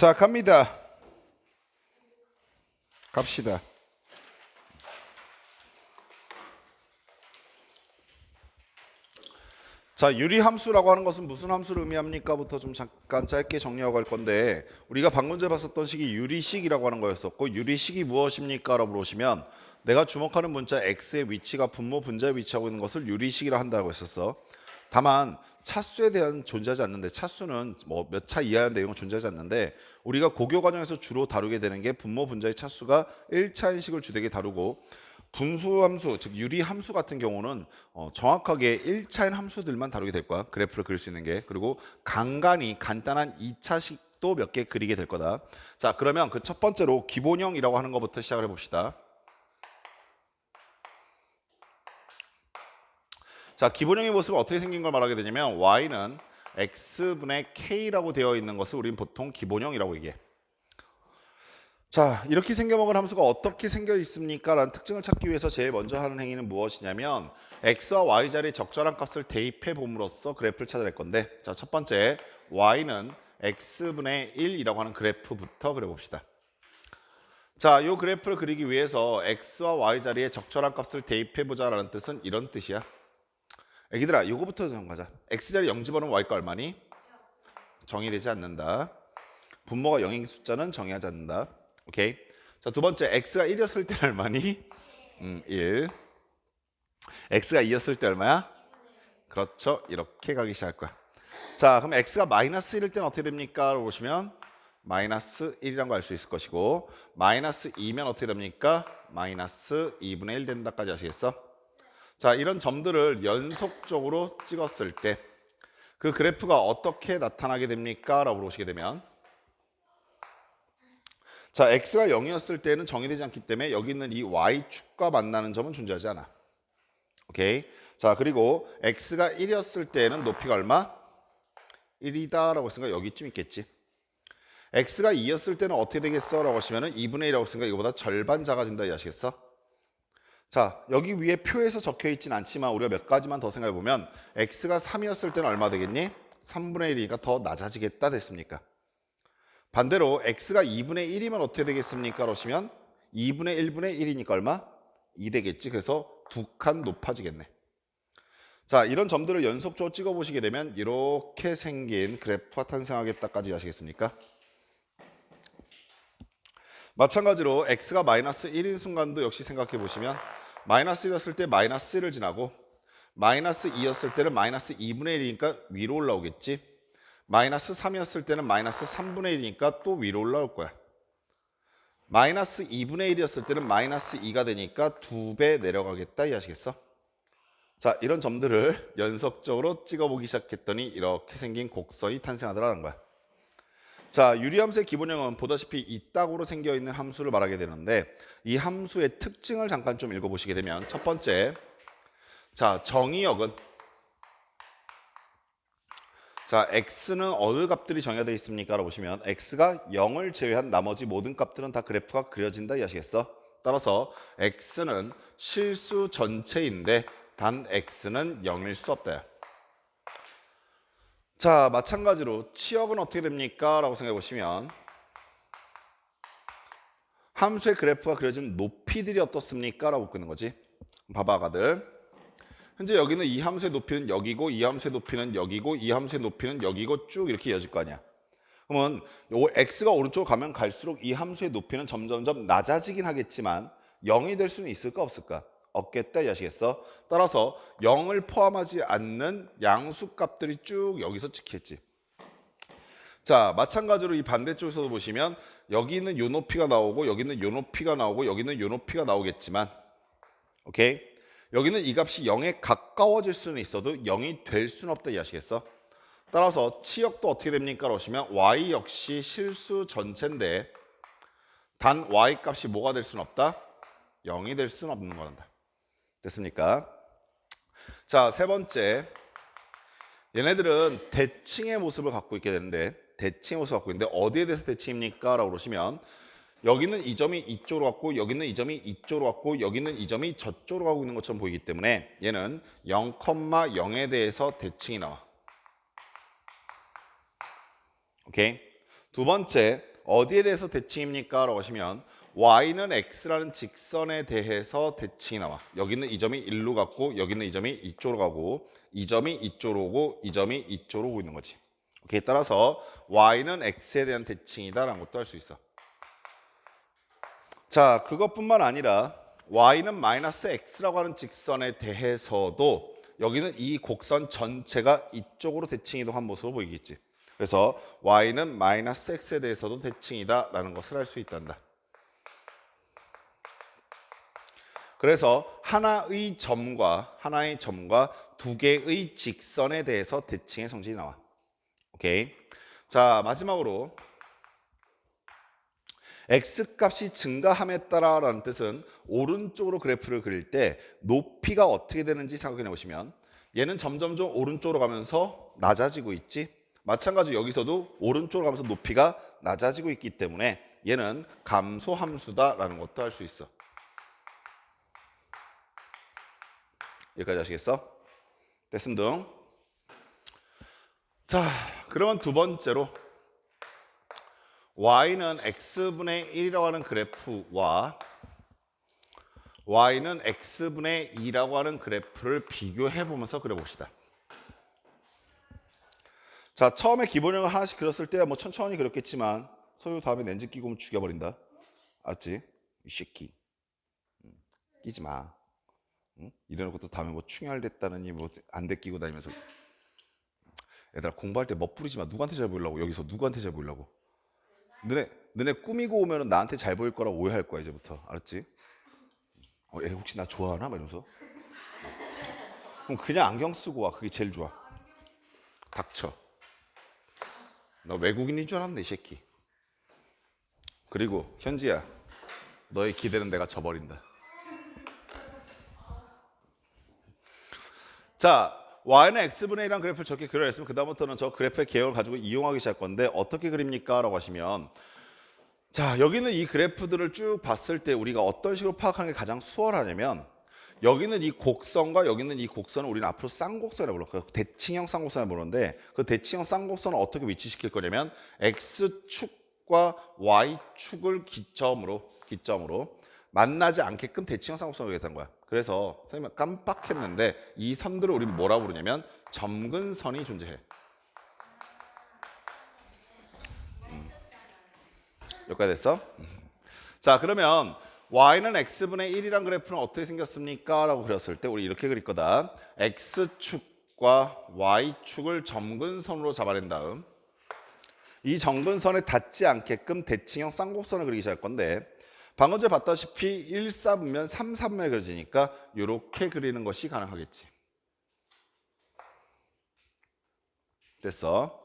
자, 갑니다. 갑시다. 자, 유리함수라고 하는 것은 무슨 함수를 의미합니까?부터 좀 잠깐 짧게 정리하고 갈 건데, 우리가 방금 전에 봤었던 식이 유리식이라고 하는 거였었고, 유리식이 무엇입니까? 라고 물으시면 내가 주목하는 문자 x의 위치가 분모 분자에 위치하고 있는 것을 유리식이라 한다고 했었어. 다만 차수에 대한 존재하지 않는데, 차수는 뭐 몇 차 이하의 내용은 존재하지 않는데, 우리가 고교 과정에서 주로 다루게 되는 게 분모 분자의 차수가 1차인 식을 주되게 다루고, 분수함수, 즉 유리함수 같은 경우는 정확하게 1차인 함수들만 다루게 될 거야. 그래프를 그릴 수 있는 게. 그리고 간간히 간단한 2차식도 몇 개 그리게 될 거다. 자, 그러면 그 첫 번째로 기본형이라고 하는 것부터 시작을 해봅시다. 자, 기본형의 모습은 어떻게 생긴 걸 말하게 되냐면 y는 x분의 k라고 되어 있는 것을 우리는 보통 기본형이라고 얘기해. 자, 이렇게 생겨먹은 함수가 어떻게 생겨 있습니까? 라는 특징을 찾기 위해서 제일 먼저 하는 행위는 무엇이냐면 x와 y 자리에 적절한 값을 대입해 봄으로써 그래프를 찾아낼 건데, 자, 첫 번째 y는 x분의 1이라고 하는 그래프부터 그려봅시다. 자, 이 그래프를 그리기 위해서 x와 y 자리에 적절한 값을 대입해보자 라는 뜻은 이런 뜻이야. 애기들아, 이거부터 정하자. x자리 0 집어넣으면 y가 얼마니? 정의되지 않는다. 분모가 0인 숫자는 정의하지 않는다. 오케이. 자, 두 번째, x가 1이었을 때는 얼마니? 1. x가 2였을 때 얼마야? 그렇죠. 이렇게 가기 시작할 거야. 자, 그럼 x가 마이너스 1일 때는 어떻게 됩니까? 라고 보시면 마이너스 1이라는 거 알 수 있을 것이고, 마이너스 2면 어떻게 됩니까? 마이너스 2분의 1 된다까지 아시겠어? 자, 이런 점들을 연속적으로 찍었을 때 그 그래프가 어떻게 나타나게 됩니까? 라고 물으시게 되면, 자, x가 0이었을 때는 정의되지 않기 때문에 여기 있는 이 y축과 만나는 점은 존재하지 않아. 오케이. 자, 그리고 x가 1이었을 때는 높이가 얼마? 1이다 라고 했으니까 여기쯤 있겠지. x가 2였을 때는 어떻게 되겠어? 라고 하시면 2분의 1이라고 했으니까 이거보다 절반 작아진다 이 아시겠어? 자, 여기 위에 표에서 적혀 있진 않지만 우리가 몇 가지만 더 생각해 보면 x가 3이었을 때는 얼마 되겠니? 3분의 1이니까 더 낮아지겠다 됐습니까? 반대로 x가 2분의 1이면 어떻게 되겠습니까? 그러시면 2분의 1분의 1이니까 얼마? 2 되겠지. 그래서 두 칸 높아지겠네. 자, 이런 점들을 연속적으로 찍어보시게 되면 이렇게 생긴 그래프가 탄생하겠다까지 아시겠습니까? 마찬가지로 x가 마이너스 1인 순간도 역시 생각해 보시면 마이너스 1이었을 때 마이너스 1을 지나고 마이너스 2였을 때는 마이너스 2분의 1이니까 위로 올라오겠지. 마이너스 3이었을 때는 마이너스 3분의 1이니까 또 위로 올라올 거야. 마이너스 2분의 1이었을 때는 마이너스 2가 되니까 2배 내려가겠다 이 아시겠어? 자, 이런 점들을 연속적으로 찍어보기 시작했더니 이렇게 생긴 곡선이 탄생하더라는 거야. 자, 유리함수의 기본형은 보다시피 이따구로 생겨있는 함수를 말하게 되는데, 이 함수의 특징을 잠깐 좀 읽어보시게 되면 첫 번째, 자, 정의역은, 자, x는 어느 값들이 정의가 되어 있습니까? 라고 보시면 x가 0을 제외한 나머지 모든 값들은 다 그래프가 그려진다 이 아시겠어? 따라서 x는 실수 전체인데 단 x는 0일 수 없다. 자, 마찬가지로 치역은 어떻게 됩니까? 라고 생각해 보시면 함수의 그래프가 그려진 높이들이 어떻습니까? 라고 끄는 거지. 봐봐, 가들. 현재 여기는 이 함수의 높이는 여기고, 이 함수의 높이는 여기고, 이 함수의 높이는 여기고 쭉 이렇게 이어질 거 아니야. 그러면 요 x가 오른쪽으로 가면 갈수록 이 함수의 높이는 점점점 낮아지긴 하겠지만 0이 될 수는 있을까 없을까? 없겠다 이 아시겠어? 따라서 0을 포함하지 않는 양수값들이 쭉 여기서 찍혔지. 자, 마찬가지로 이 반대쪽에서도 보시면 여기는 요 높이가 나오고 여기는 요 높이가 나오고 여기는 요 높이가 나오겠지만, 오케이? 여기는 이 값이 0에 가까워질 수는 있어도 0이 될 수는 없다 이 아시겠어? 따라서 치역도 어떻게 됩니까? 그러시면 y 역시 실수 전체인데 단 y 값이 뭐가 될 수는 없다? 0이 될 수는 없는 거란다. 됐습니까? 자, 세 번째, 얘네들은 대칭의 모습을 갖고 있게 되는데, 대칭의 모습을 갖고 있는데 어디에 대해서 대칭입니까? 라고 그러시면 여기는 이 점이 이쪽으로 갔고 여기는 이 점이 이쪽으로 갔고 여기는 이 점이 저쪽으로 가고 있는 것처럼 보이기 때문에 얘는 0,0에 대해서 대칭이 나와. 오케이? 두 번째, 어디에 대해서 대칭입니까? 라고 하시면 y는 x라는 직선에 대해서 대칭이 나와. 여기는 이 점이 1로 갔고 여기는 이 점이 이쪽으로 가고 이 점이 이쪽으로 오고 이 점이 이쪽으로 오고 있는 거지. 오케이, 따라서 y는 x에 대한 대칭이다라는 것도 할 수 있어. 자, 그것뿐만 아니라 y는 마이너스 x라고 하는 직선에 대해서도 여기는 이 곡선 전체가 이쪽으로 대칭 이동한 모습으로 보이겠지. 그래서 y는 마이너스 x에 대해서도 대칭이다라는 것을 알 수 있단다. 그래서 하나의 점과 두 개의 직선에 대해서 대칭의 성질이 나와. 오케이. 자, 마지막으로 x값이 증가함에 따라라는 뜻은 오른쪽으로 그래프를 그릴 때 높이가 어떻게 되는지 생각해 보시면 얘는 점점점 오른쪽으로 가면서 낮아지고 있지. 마찬가지로 여기서도 오른쪽으로 가면서 높이가 낮아지고 있기 때문에 얘는 감소함수다라는 것도 할 수 있어. 여기까지 아시겠어? 됐음둥. 자, 그러면 두 번째로 y는 x분의 1이라고 하는 그래프와 y는 x분의 2라고 하는 그래프를 비교해 보면서 그려봅시다. 자, 처음에 기본형을 하나씩 그렸을 때 뭐 천천히 그렸겠지만 소유 다음에 렌즈 끼고 오면 죽여버린다. 알았지? 이 새끼. 끼지 마. 응? 이래놓고 또 다음에 뭐 충혈됐다느니 뭐 안대 끼고 다니면서. 얘들아, 공부할 때 멋부리지 마. 누구한테 잘 보이려고? 여기서 누구한테 잘 보이려고? 너네 꾸미고 오면 나한테 잘 보일 거라고 오해할 거야 이제부터. 알았지? 얘 혹시 나 좋아하나? 막 이러면서. 그럼 그냥 안경 쓰고 와. 그게 제일 좋아. 닥쳐. 너 외국인인 줄 알았네 이 새끼. 그리고 현지야, 너의 기대는 내가 져버린다. 자, y는 x분의 1이라는 그래프를 저렇게 그려냈으면 그 다음부터는 저 그래프의 개형을 가지고 이용하기 시작할 건데 어떻게 그립니까? 라고 하시면, 자, 여기는 이 그래프들을 쭉 봤을 때 우리가 어떤 식으로 파악하는 게 가장 수월하냐면 여기는 이 곡선과 여기는 이 곡선을 우리는 앞으로 쌍곡선이라고 불러. 대칭형 쌍곡선을 부르는데 그 대칭형 쌍곡선을 어떻게 위치시킬 거냐면 x축과 y축을 기점으로 만나지 않게끔 대칭형 쌍곡선을 그리겠다는 거야. 그래서 선생님 깜빡했는데 이 선들을 우리 뭐라 부르냐면 점근선이 존재해. 여기까지 됐어? 자, 그러면 y는 x분의 1이란 그래프는 어떻게 생겼습니까? 라고 그렸을 때 우리 이렇게 그릴 거다. x축과 y축을 점근선으로 잡아낸 다음 이 점근선에 닿지 않게끔 대칭형 쌍곡선을 그리기 시작할 건데 방금 전에 봤다시피 1사분면 3사분면이 그려지니까 이렇게 그리는 것이 가능하겠지. 됐어?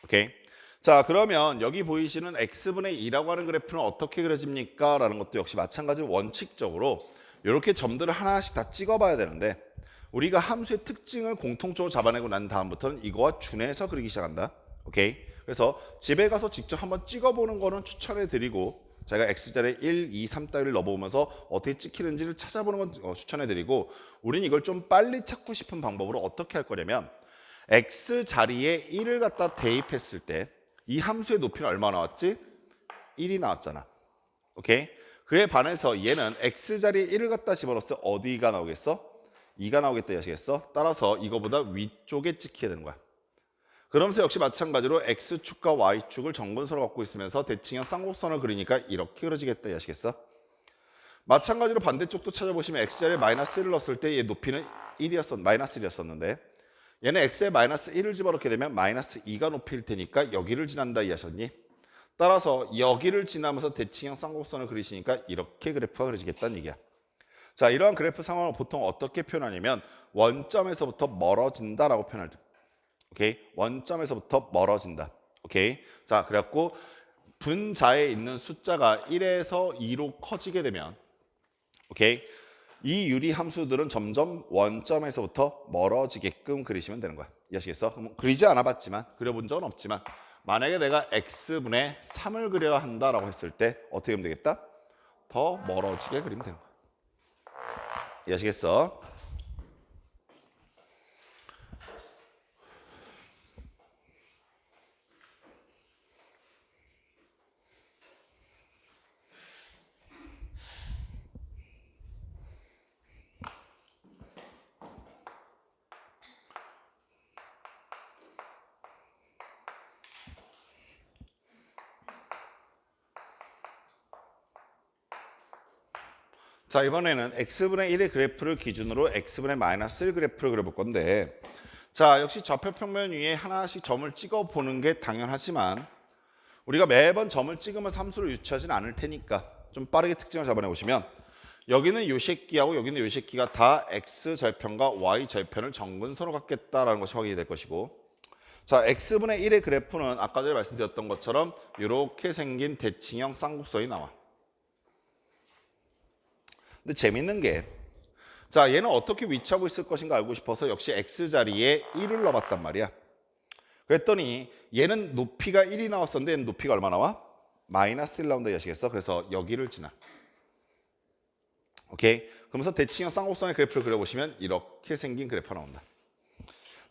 오케이. 자, 그러면 여기 보이시는 x분의 2라고 하는 그래프는 어떻게 그려집니까? 라는 것도 역시 마찬가지로 원칙적으로 이렇게 점들을 하나씩 다 찍어봐야 되는데 우리가 함수의 특징을 공통적으로 잡아내고 난 다음부터는 이거와 준해서 그리기 시작한다. 오케이. 그래서 집에 가서 직접 한번 찍어보는 거는 추천해드리고 제가 x자리에 1, 2, 3 따위를 넣어보면서 어떻게 찍히는지를 찾아보는 건 추천해드리고 우린 이걸 좀 빨리 찾고 싶은 방법으로 어떻게 할 거냐면 x자리에 1을 갖다 대입했을 때 이 함수의 높이는 얼마 나왔지? 1이 나왔잖아. 오케이? 그에 반해서 얘는 x자리에 1을 갖다 집어넣었을 때 어디가 나오겠어? 2가 나오겠다 하시겠어? 따라서 이거보다 위쪽에 찍혀야 되는 거야. 그러면서 역시 마찬가지로 x축과 y축을 점근선으로 갖고 있으면서 대칭형 쌍곡선을 그리니까 이렇게 그려지겠다 하시겠어? 마찬가지로 반대쪽도 찾아보시면 x자리에 마이너스 1을 넣었을 때 얘 높이는 마이너스 1이었었는데 얘는 x에 마이너스 1을 집어넣게 되면 마이너스 2가 높이일 테니까 여기를 지난다 이해하셨니? 따라서 여기를 지나면서 대칭형 쌍곡선을 그리시니까 이렇게 그래프가 그려지겠다는 얘기야. 자, 이러한 그래프 상황을 보통 어떻게 표현하냐면 원점에서부터 멀어진다라고 표현할 때. 오케이? 원점에서부터 멀어진다. 오케이? 자, 그래갖고 분자에 있는 숫자가 1에서 2로 커지게 되면 오케이? 이 유리 함수들은 점점 원점에서부터 멀어지게끔 그리시면 되는 거야. 이해하시겠어? 그럼 그리지 않아 봤지만 그려본 적은 없지만 만약에 내가 x분의 3을 그려야 한다라고 했을 때 어떻게 하면 되겠다? 더 멀어지게 그리면 되는 거야. 이해하시겠어? 자, 이번에는 x분의 1의 그래프를 기준으로 x분의 마이너스 1 그래프를 그려볼 건데, 자, 역시 좌표평면 위에 하나씩 점을 찍어 보는 게 당연하지만 우리가 매번 점을 찍으면서 함수를 유추하지는 않을 테니까 좀 빠르게 특징을 잡아내 보시면, 여기는 요 새끼하고 여기는 요 새끼가 다 x절편과 y절편을 정근선으로 갖겠다라는 것이 확인이 될 것이고, 자, x분의 1의 그래프는 아까 전에 말씀드렸던 것처럼 이렇게 생긴 대칭형 쌍곡선이 나와. 근데 재밌는 게, 자, 얘는 어떻게 위치하고 있을 것인가 알고 싶어서 역시 x자리에 1을 넣어봤단 말이야. 그랬더니 얘는 높이가 1이 나왔었는데 얘는 높이가 얼마 나와? 마이너스 1 나온다 이해하시겠어? 그래서 여기를 지나. 오케이? 그러면서 대칭형 쌍곡선의 그래프를 그려보시면 이렇게 생긴 그래프가 나온다.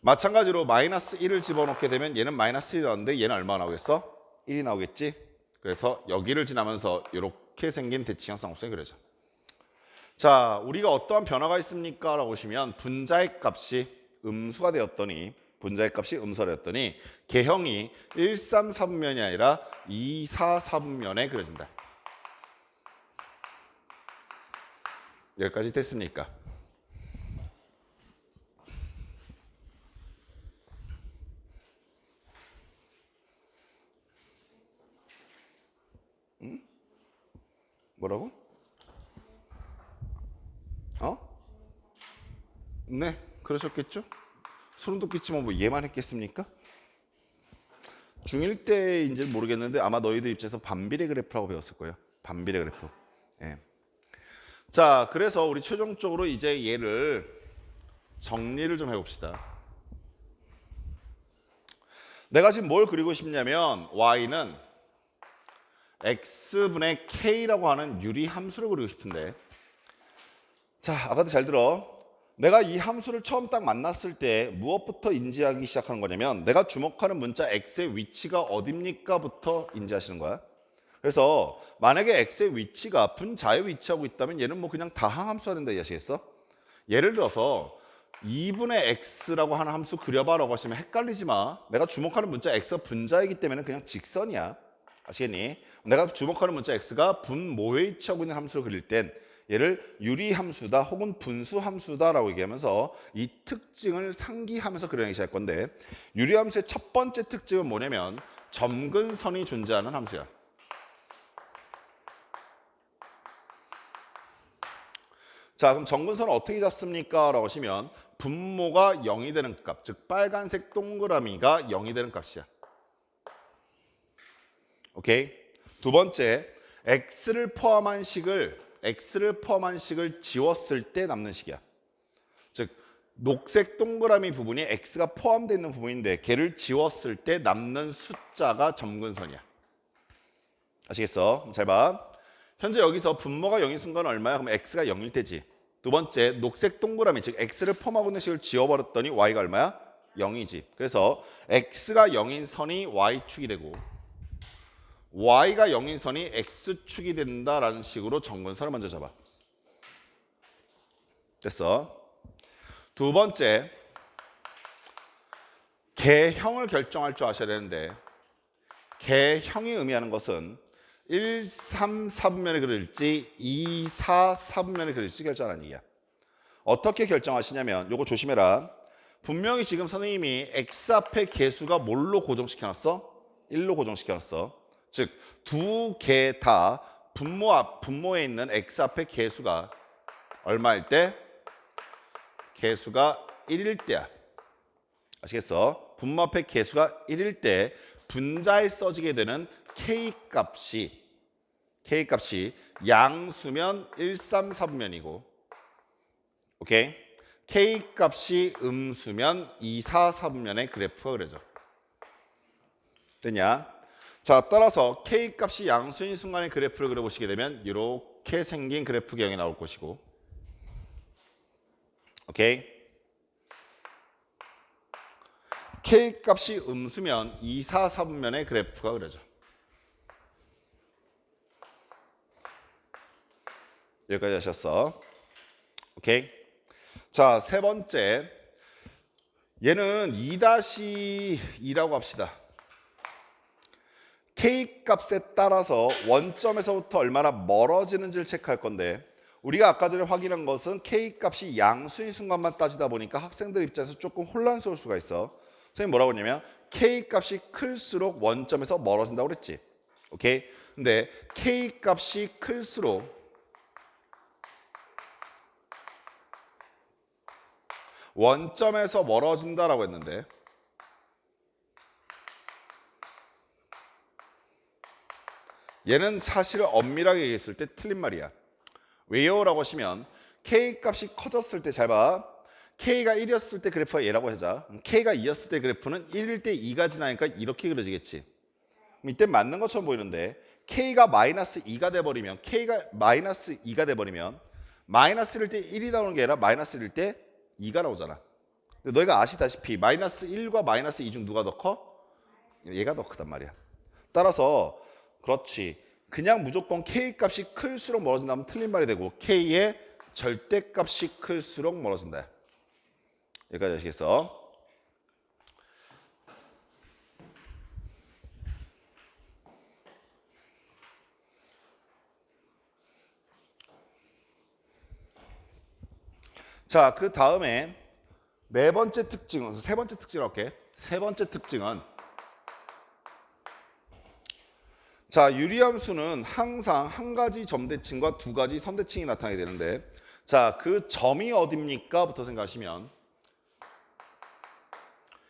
마찬가지로 마이너스 1을 집어넣게 되면 얘는 마이너스 1이 나오는데 얘는 얼마 나오겠어? 1이 나오겠지? 그래서 여기를 지나면서 이렇게 생긴 대칭형 쌍곡선이 그려져. 자, 우리가 어떠한 변화가 있습니까? 라고 보시면 분자의 값이 음수가 되었더니 개형이 1, 3, 4분면이 아니라 2, 4, 4분면에 그려진다. 여기까지 됐습니까? 뭐라고? 네, 그러셨겠죠? 소름 돋겠지만 뭐 얘만 했겠습니까? 중1 때인지는 모르겠는데 아마 너희들 입장에서 반비례 그래프라고 배웠을 거예요. 반비례 그래프. 예. 자, 그래서 우리 최종적으로 이제 얘를 정리를 좀 해봅시다. 내가 지금 뭘 그리고 싶냐면 y는 x분의 k라고 하는 유리함수를 그리고 싶은데, 자, 아까도 잘 들어. 내가 이 함수를 처음 딱 만났을 때 무엇부터 인지하기 시작하는 거냐면, 내가 주목하는 문자 x의 위치가 어딥니까부터 인지하시는 거야. 그래서 만약에 x의 위치가 분자에 위치하고 있다면 얘는 뭐 그냥 다항함수가 된다 이해하시겠어? 예를 들어서 2분의 x라고 하는 함수 그려봐라고 하시면 헷갈리지 마. 내가 주목하는 문자 x가 분자이기 때문에 그냥 직선이야. 아시겠니? 내가 주목하는 문자 x가 분모에 위치하고 있는 함수를 그릴 땐 얘를 유리함수다 혹은 분수함수다라고 얘기하면서 이 특징을 상기하면서 그려내기 시작할 건데, 유리함수의 첫 번째 특징은 뭐냐면 점근선이 존재하는 함수야. 자, 그럼 점근선을 어떻게 잡습니까? 라고 하시면 분모가 0이 되는 값, 즉 빨간색 동그라미가 0이 되는 값이야. 오케이? 두 번째, x를 포함한 식을 지웠을 때 남는 식이야. 즉 녹색 동그라미 부분이 x가 포함되어 있는 부분인데 걔를 지웠을 때 남는 숫자가 점근선이야. 아시겠어? 잘 봐. 현재 여기서 분모가 0인 순간 얼마야? 그럼 x가 0일 때지. 두 번째, 녹색 동그라미, 즉 x를 포함하고 있는 식을 지워버렸더니 y가 얼마야? 0이지. 그래서 x가 0인 선이 y축이 되고 y가 0인 선이 x축이 된다라는 식으로 점근선을 먼저 잡아. 됐어. 두 번째, 개형을 결정할 줄 아셔야 되는데, 개형이 의미하는 것은 1, 3, 4분면에 그릴지 2, 4, 4분면에 그릴지 결정하는 얘기야. 어떻게 결정하시냐면 요거 조심해라. 분명히 지금 선생님이 x 앞에 개수가 뭘로 고정시켜놨어? 1로 고정시켜놨어. 즉 두 개 다 분모에 있는 x 앞에 개수가 얼마일 때? 개수가 1일 때야. 아시겠어? 분모 앞에 개수가 1일 때 분자에 써지게 되는 k값이 양수면 1, 3, 4분면이고, 오케이? k값이 음수면 2, 4, 4분면의 그래프가 그려져. 됐냐? 자, 따라서 k값이 양수인 순간의 그래프를 그려보시게 되면 이렇게 생긴 그래프 개형이 나올 것이고, 오케이? k값이 음수면 2, 4, 4분면의 그래프가 그려져. 여기까지 하셨어. 오케이? 자, 세 번째, 얘는 2-2라고 합시다. K값에 따라서 원점에서부터 얼마나 멀어지는지를 체크할 건데, 우리가 아까 전에 확인한 것은 K 값이 양수인 순간만 따지다 보니까 학생들 입장에서 조금 혼란스러울 수가 있어. 선생님 뭐라고 했냐면 K 값이 클수록 원점에서 멀어진다고 그랬지. 오케이? 근데 K 값이 클수록 원점에서 멀어진다라고 했는데 얘는 사실을 엄밀하게 얘기했을 때 틀린 말이야. 왜요? 라고 하시면 K 값이 커졌을 때 잘 봐. K가 1이었을 때 그래프가 얘라고 하자. K가 2였을 때 그래프는 1일 때 2가 지나니까 이렇게 그려지겠지. 이때 맞는 것처럼 보이는데 K가 마이너스 2가 돼버리면 K가 마이너스 2가 돼버리면 마이너스 1일 때 1이 나오는 게 아니라 마이너스 1일 때 2가 나오잖아. 근데 너희가 아시다시피 마이너스 1과 마이너스 2 중 누가 더 커? 얘가 더 크단 말이야. 따라서 그렇지. 그냥 무조건 K 값이 클수록 멀어진다면 틀린 말이 되고 K의 절대값이 클수록 멀어진다. 여기까지 아시겠어? 자, 그 다음에 네 번째 특징은, 세 번째 특징을 할게. 세 번째 특징은 자, 유리함수는 항상 한 가지 점대칭과 두 가지 선대칭이 나타나게 되는데 자, 그 점이 어딥니까? 부터 생각하시면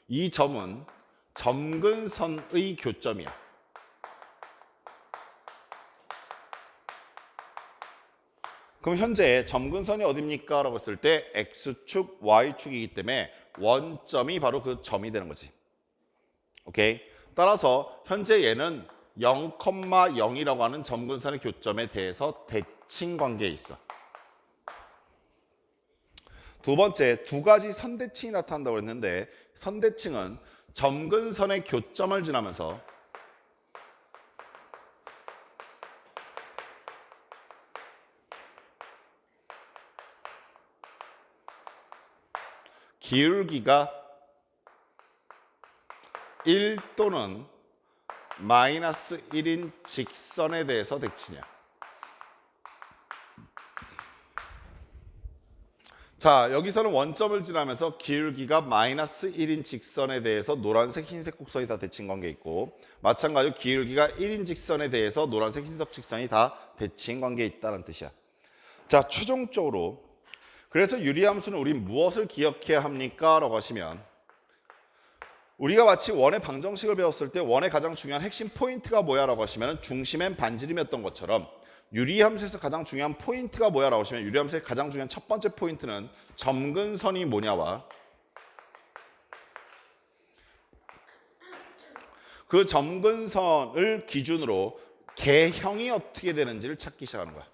이 점은 점근선의 교점이야. 그럼 현재 점근선이 어딥니까? 라고 했을 때 X축, Y축이기 때문에 원점이 바로 그 점이 되는 거지. 오케이? 따라서 현재 얘는 0,0이라고 하는 점근선의 교점에 대해서 대칭 관계에 있어. 두 번째, 두 가지 선대칭이 나타난다고 했는데 선대칭은 점근선의 교점을 지나면서 기울기가 1 또는 마이너스 1인 직선에 대해서 대칭이야. 자, 여기서는 원점을 지나면서 기울기가 마이너스 1인 직선에 대해서 노란색, 흰색 곡선이 다 대칭 관계에 있고 마찬가지로 기울기가 1인 직선에 대해서 노란색, 흰색 직선이 다 대칭 관계에 있다는 뜻이야. 자, 최종적으로 그래서 유리함수는 우리 무엇을 기억해야 합니까? 라고 하시면 우리가 마치 원의 방정식을 배웠을 때 원의 가장 중요한 핵심 포인트가 뭐야? 라고 하시면 중심엔 반지름이었던 것처럼 유리함수에서 가장 중요한 포인트가 뭐야? 라고 하시면 유리함수의 가장 중요한 첫 번째 포인트는 점근선이 뭐냐와 그 점근선을 기준으로 개형이 어떻게 되는지를 찾기 시작하는 거야.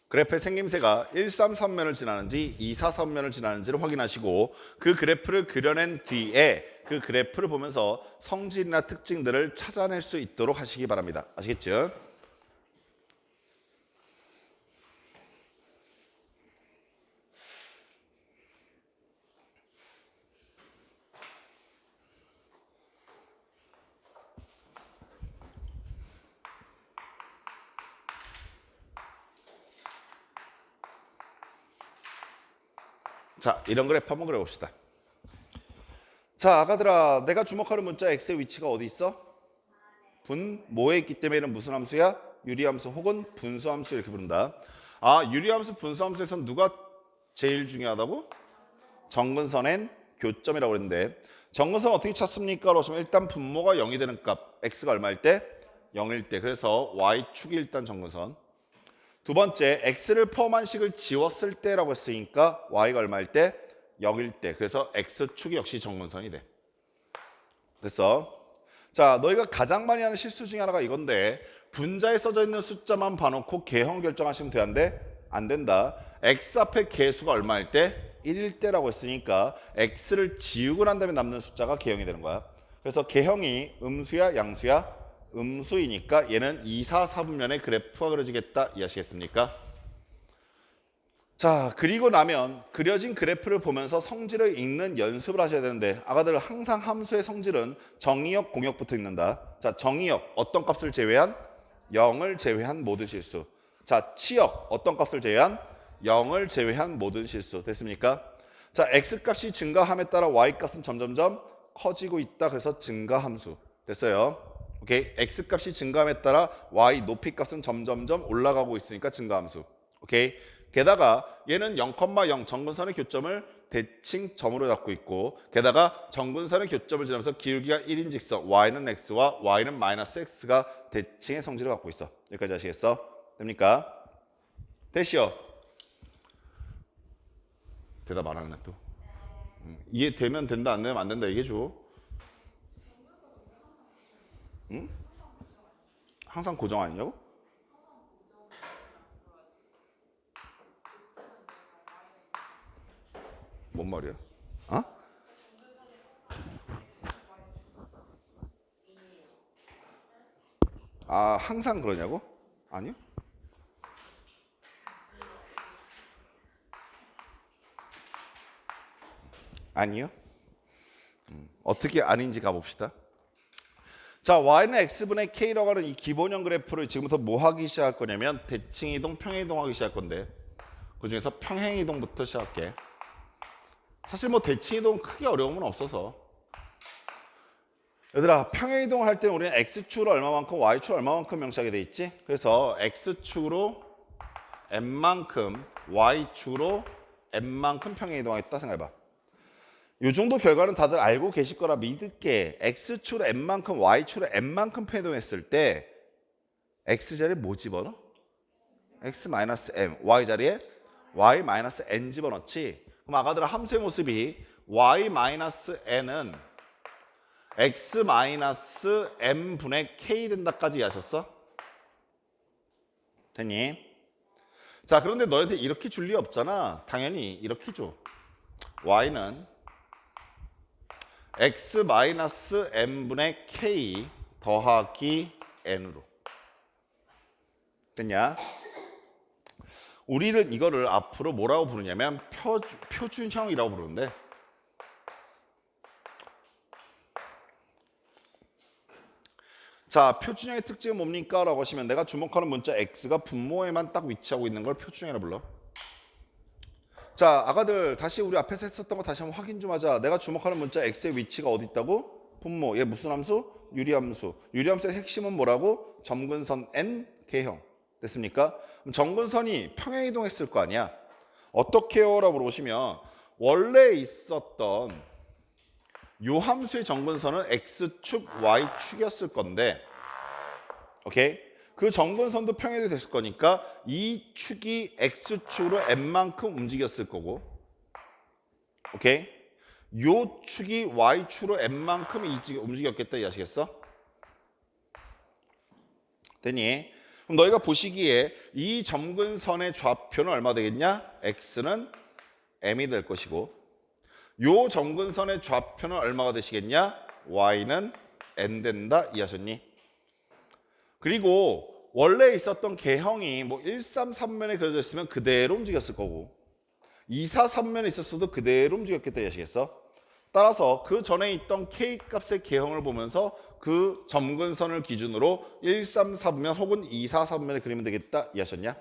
그래프의 생김새가 133면을 지나는지 243면을 지나는지를 확인하시고 그 그래프를 그려낸 뒤에 그 그래프를 보면서 성질이나 특징들을 찾아낼 수 있도록 하시기 바랍니다. 아시겠죠? 자, 이런 그래프 한번 그려봅시다. 자, 아가들아, 내가 주목하는 문자 x의 위치가 어디 있어? 분모에 있기 때문에 얘는 무슨 함수야? 유리함수 혹은 분수함수 이렇게 부른다. 아, 유리함수, 분수함수에선 누가 제일 중요하다고? 점근선엔 교점이라고 그랬는데 점근선 어떻게 찾습니까? 그러시면 일단 분모가 0이 되는 값 x가 얼마일 때? 0일 때. 그래서 y축이 일단 점근선. 두 번째, x를 포함한 식을 지웠을 때라고 했으니까 y가 얼마일 때? 0일 때. 그래서 x축이 역시 점근선이 돼. 됐어? 자, 너희가 가장 많이 하는 실수 중에 하나가 이건데 분자에 써져 있는 숫자만 봐놓고 개형 결정하시면 돼? 안 돼? 안 된다. x 앞에 개수가 얼마일 때? 1일 때라고 했으니까 x를 지우고 난 다음에 남는 숫자가 개형이 되는 거야. 그래서 개형이 음수야 양수야? 음수이니까 얘는 2, 4, 4분면의 그래프가 그려지겠다 이해하시겠습니까? 자, 그리고 나면 그려진 그래프를 보면서 성질을 읽는 연습을 하셔야 되는데 아가들 항상 함수의 성질은 정의역, 공역부터 읽는다. 자, 정의역 어떤 값을 제외한? 0을 제외한 모든 실수. 자, 치역 어떤 값을 제외한? 0을 제외한 모든 실수. 됐습니까? 자, x값이 증가함에 따라 y값은 점점점 커지고 있다. 그래서 증가함수. 됐어요? 오케이. x값이 증가함에 따라 y 높이값은 점점점 올라가고 있으니까 증가함수. 오케이. 게다가 얘는 0,0 정근선의 교점을 대칭점으로 잡고 있고, 게다가 정근선의 교점을 지나면서 기울기가 1인 직선 y는 x와 y는 마이너스 x가 대칭의 성질을 갖고 있어. 여기까지 아시겠어? 됩니까? 됐시요? 대답 안 하네 또. 이해되면 된다, 안 되면 안 된다 얘기해줘. 응? 항상 고정 아니냐고? 뭔 말이야? 어? 아, 항상 그러냐고? 아니요. 아니요. 어떻게 아닌지 가봅시다. 자, y는 x분의 k라고 하는 이 기본형 그래프를 지금부터 뭐 하기 시작할 거냐면 대칭이동, 평행이동 하기 시작할 건데, 그 중에서 평행이동부터 시작할게. 사실 뭐 대칭이동 크게 어려움은 없어서. 얘들아, 평행이동을 할 때 우리는 x축으로 얼마만큼, y축으로 얼마만큼 명시하게 돼 있지? 그래서 x축으로 n만큼, y축으로 n만큼 평행이동하겠다 생각해봐. 이 정도 결과는 다들 알고 계실 거라 믿을게. x축으로 n만큼, y축으로 n만큼 평행이동했을 때 x 자리에 뭐 집어넣어? x-m, y 자리에 y-n 집어넣지. 그럼 아가들아, 함수의 모습이 y-n은 x-m분의 k 된다까지 이해하셨어? 됐니? 자, 그런데 너희한테 이렇게 줄 리 없잖아. 당연히 이렇게 줘. y는 x-m분의 k 더하기 n으로. 됐냐? 우리는 이거를 앞으로 뭐라고 부르냐면 표준형이라고 부르는데, 자, 표준형의 특징은 뭡니까? 라고 하시면 내가 주목하는 문자 x가 분모에만 딱 위치하고 있는 걸 표준형이라고 불러. 자, 아가들 다시 우리 앞에서 했었던 거 다시 한번 확인 좀 하자. 내가 주목하는 문자 x의 위치가 어디 있다고? 분모. 얘 무슨 함수? 유리함수. 유리함수의 핵심은 뭐라고? 점근선 n 개형. 됐습니까? 그럼 정근선이 평행이동했을 거 아니야. 어떻게 해요? 라고 물어보시면 원래 있었던 요 함수의 정근선은 x축, y축이었을 건데, 오케이? 그 정근선도 평행이 됐을 거니까 이 축이 x축으로 n만큼 움직였을 거고, 오케이? 요 축이 y축으로 n만큼 움직였겠다 이해하시겠어? 됐니? 그럼 너희가 보시기에 이 점근선의 좌표는 얼마 되겠냐? x는 m이 될 것이고, 요 점근선의 좌표는 얼마가 되시겠냐? y는 n 된다 이해하셨니? 그리고 원래 있었던 개형이 뭐 1, 3, 3면에 그려져 있으면 그대로 움직였을 거고, 2, 4, 3면에 있었어도 그대로 움직였겠다 이해하시겠어? 따라서 그 전에 있던 k 값의 개형을 보면서 그 점근선을 기준으로 1, 3, 4면 혹은 2, 4, 3면에 그리면 되겠다 이해하셨냐?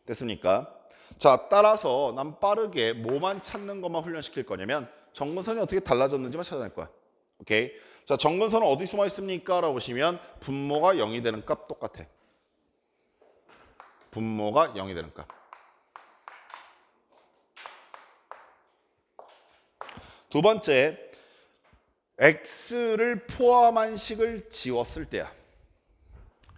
됐습니까? 자, 따라서 난 빠르게 뭐만 찾는 것만 훈련시킬 거냐면 정근선이 어떻게 달라졌는지만 찾아낼 거야. 오케이? 자, 정근선은 어디 숨어 있습니까? 라고 보시면 분모가 0이 되는 값 똑같아. 분모가 0이 되는 값. 두 번째, x를 포함한 식을 지웠을 때야.